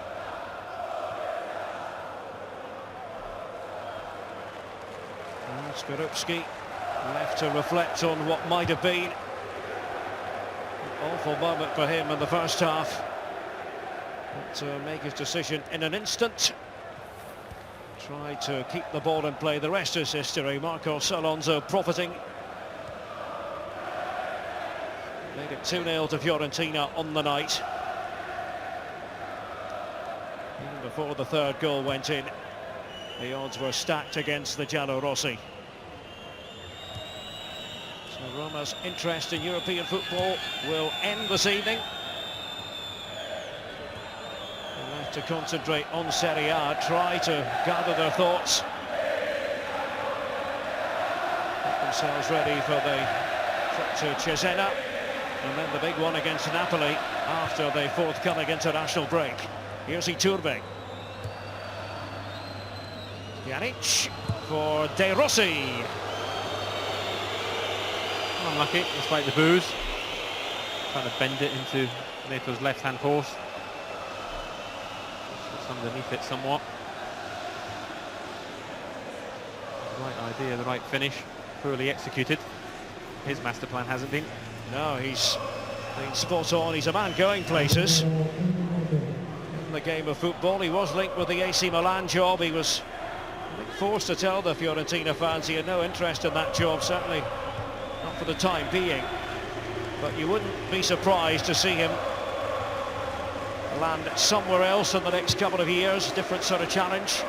Well, Skorupski left to reflect on what might have been. An awful moment for him in the first half. But to make his decision in an instant. Tried to keep the ball in play. The rest is history. Marcos Alonso profiting. Made it 2-0 to Fiorentina on the night. Even before the third goal went in, the odds were stacked against the Giallorossi. So Roma's interest in European football will end this evening. They'll have to concentrate on Serie A, try to gather their thoughts. Get themselves ready for the trip to Cesena. And then the big one against Napoli after the forthcoming international break. Here's Iturbe. Pjanic for De Rossi. Unlucky, despite the boos. Trying to bend it into Neto's left-hand post. Just underneath it somewhat. The right idea, the right finish. Poorly executed. His master plan hasn't been. No, he's been spot on. He's a man going places. In the game of football, he was linked with the AC Milan job. He was, I think, forced to tell the Fiorentina fans he had no interest in that job, certainly not for the time being. But you wouldn't be surprised to see him land somewhere else in the next couple of years. Different sort of challenge.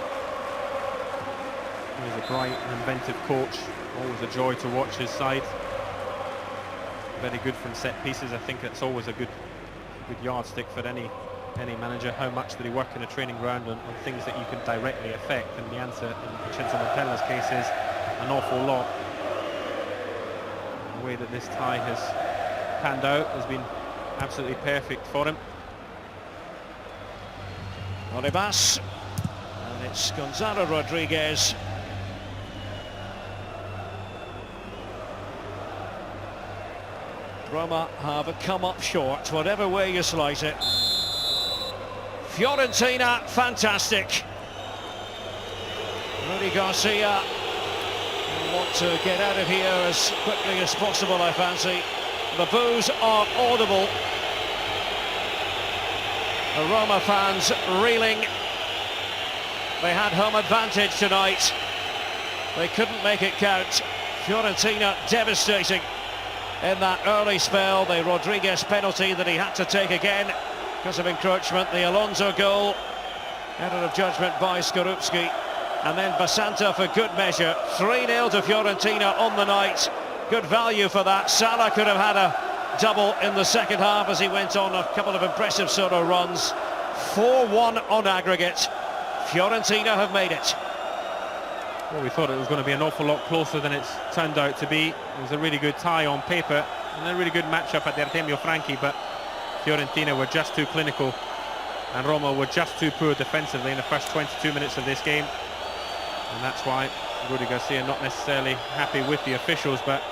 He's a bright and inventive coach. Always a joy to watch his side. Very good from set pieces. I think that's always a good yardstick for any manager. How much did he work in a training ground on things that you can directly affect? And the answer in Vincenzo Montella's case is an awful lot. The way that this tie has panned out has been absolutely perfect for him. Olivas, and it's Gonzalo Rodriguez. Roma have come up short, whatever way you slice it. Fiorentina, fantastic. Rudy Garcia want to get out of here as quickly as possible, I fancy. The boos are audible. The Roma fans reeling. They had home advantage tonight. They couldn't make it count. Fiorentina devastating in that early spell. The Rodriguez penalty that he had to take again because of encroachment. The Alonso goal, error of judgment by Skorupski. And then Basanta for good measure. 3-0 to Fiorentina on the night. Good value for that. Salah could have had a double in the second half as he went on a couple of impressive sort of runs. 4-1 on aggregate. Fiorentina have made it. Well, we thought it was going to be an awful lot closer than it's turned out to be. It was a really good tie on paper and a really good matchup at the Artemio Franchi, but Fiorentina were just too clinical and Roma were just too poor defensively in the first 22 minutes of this game. And that's why Rudy Garcia not necessarily happy with the officials, but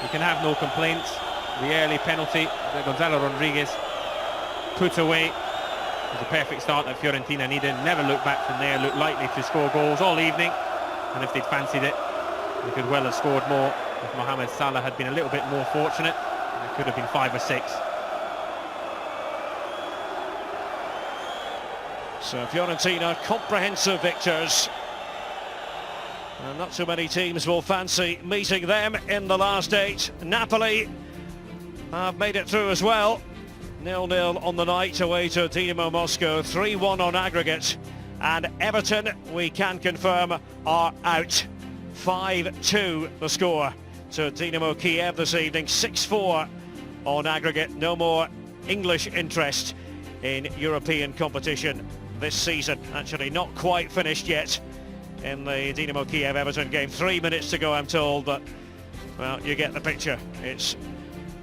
you can have no complaints. The early penalty that Gonzalo Rodriguez put away was a perfect start that Fiorentina needed. Never looked back from there, looked likely to score goals all evening. And if they'd fancied it, they could well have scored more. If Mohamed Salah had been a little bit more fortunate, it could have been 5 or 6. So Fiorentina, comprehensive victors. And not so many teams will fancy meeting them in the last 8. Napoli have made it through as well. 0-0 on the night away to Dinamo Moscow. 3-1 on aggregate. And Everton, we can confirm, are out. 5-2 the score to Dinamo Kiev this evening. 6-4 on aggregate. No more English interest in European competition this season. Actually not quite finished yet in the Dinamo Kiev-Everton game. 3 minutes to go, I'm told, but, well, you get the picture. It's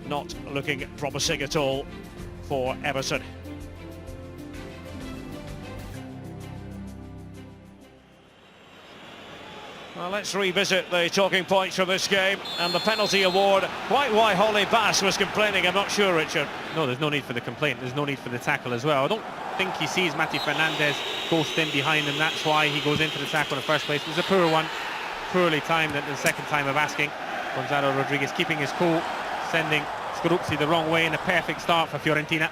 not looking promising at all for Everton. Well, let's revisit the talking points from this game and the penalty award. Quite why Holly Bass was complaining, I'm not sure, Richard. No, there's no need for the complaint. There's no need for the tackle as well. I don't think he sees Mati Fernandez ghost in behind him. That's why he goes into the tackle in the first place. It was a poor one. poorly timed at the second time of asking. Gonzalo Rodriguez keeping his cool, sending Skorupski the wrong way, in a perfect start for Fiorentina.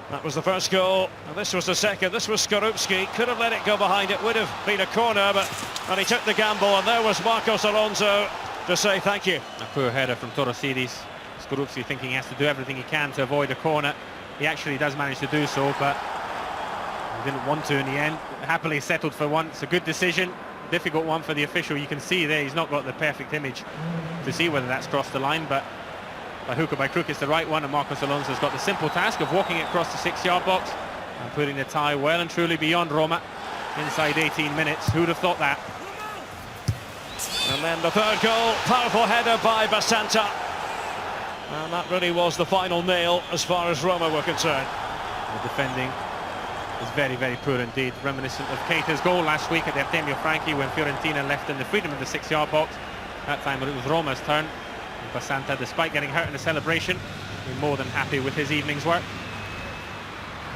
That was the first goal, and this was the second. This was Skorupski, could have let it go behind, it would have been a corner, but he took the gamble, and there was Marcos Alonso to say thank you. A poor header from Torosidis. Skorupski thinking he has to do everything he can to avoid a corner. He actually does manage to do so, but he didn't want to in the end. Happily settled for one. It's a good decision, difficult one for the official. You can see there he's not got the perfect image to see whether that's crossed the line, but by hook or by crook it's the right one, and Marcos Alonso's got the simple task of walking it across the 6-yard box and putting the tie well and truly beyond Roma inside 18 minutes. Who'd have thought that? And then the third goal, powerful header by Basanta, and that really was the final nail as far as Roma were concerned. The defending is very, very poor indeed, reminiscent of Keita's goal last week at the Artemio Franchi when Fiorentina left in the freedom of the 6-yard box. That time it was Roma's turn. Basanta, despite getting hurt in the celebration, is more than happy with his evening's work.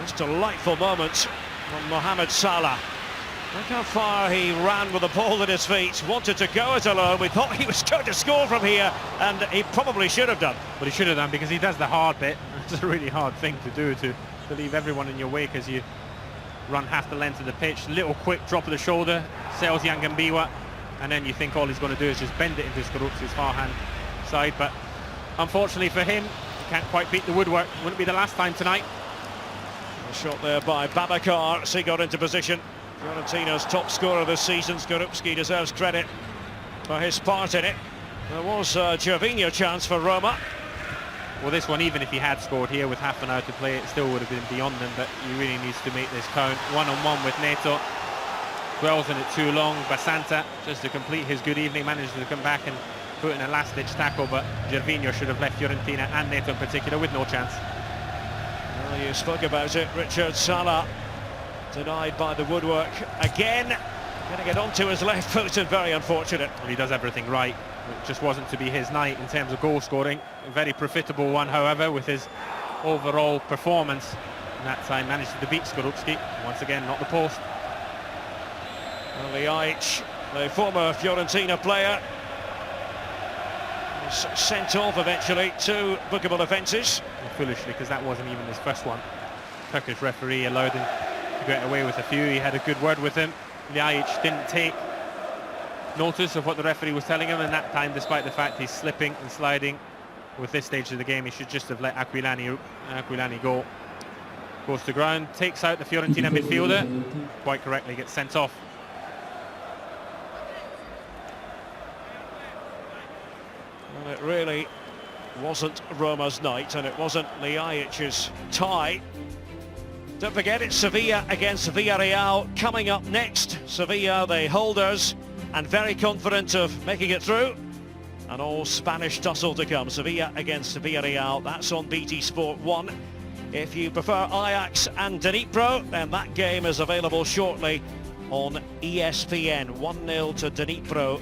This delightful moment from Mohamed Salah. Look how far he ran with the ball at his feet, wanted to go it alone. We thought he was going to score from here, and he probably should have done. But he should have done, because he does the hard bit. It's a really hard thing to do, to leave everyone in your wake as you run half the length of the pitch. Little quick drop of the shoulder, sells Yangambiwa, and then you think all he's going to do is just bend it into Skorupski's far-hand side, but unfortunately for him, he can't quite beat the woodwork. Wouldn't be the last time tonight. A shot there by Babacar. He got into position. Fiorentina's top scorer this season. Skorupski deserves credit for his part in it. There was a Gervinho chance for Roma. Well, this one, even if he had scored here with half an hour to play, it still would have been beyond him, but he really needs to make this count. One-on-one with Neto. Dwells in it too long. Basanta, just to complete his good evening, manages to come back and put in a last-ditch tackle, but Gervinho should have left Fiorentina, and Neto in particular, with no chance. Well, you spoke about it, Richard. Salah denied by the woodwork again. Going to get onto his left foot, and very unfortunate. Well, he does everything right. It just wasn't to be his night in terms of goal scoring. A very profitable one, however, with his overall performance. And that time managed to beat Skorupski. Once again, not the post. Well, Liaic, the former Fiorentina player, was sent off eventually. 2 bookable offences. Foolishly, because that wasn't even his first one. Turkish referee allowed him to get away with a few. He had a good word with him. Liaic didn't take notice of what the referee was telling him, and that time, despite the fact he's slipping and sliding with this stage of the game, he should just have let Aquilani go. Goes to ground, takes out the Fiorentina midfielder, quite correctly gets sent off. Well, it really wasn't Roma's night, and it wasn't Liaic's tie. Don't forget, it's Sevilla against Villarreal coming up next. Sevilla, the holders, and very confident of making it through. And all Spanish tussle to come. Sevilla against Villarreal, that's on BT Sport 1. If you prefer Ajax and Dnipro, then that game is available shortly on ESPN. 1-0 to Dnipro,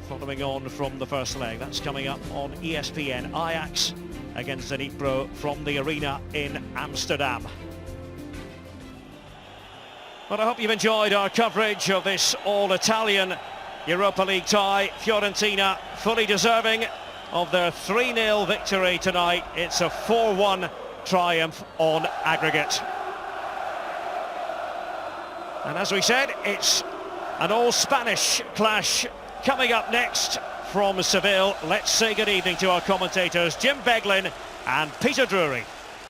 following on from the first leg. That's coming up on ESPN. Ajax against Dnipro from the arena in Amsterdam. Well, I hope you've enjoyed our coverage of this all-Italian Europa League tie. Fiorentina fully deserving of their 3-0 victory tonight. It's a 4-1 triumph on aggregate. And as we said, it's an all-Spanish clash coming up next from Seville. Let's say good evening to our commentators, Jim Beglin and Peter Drury.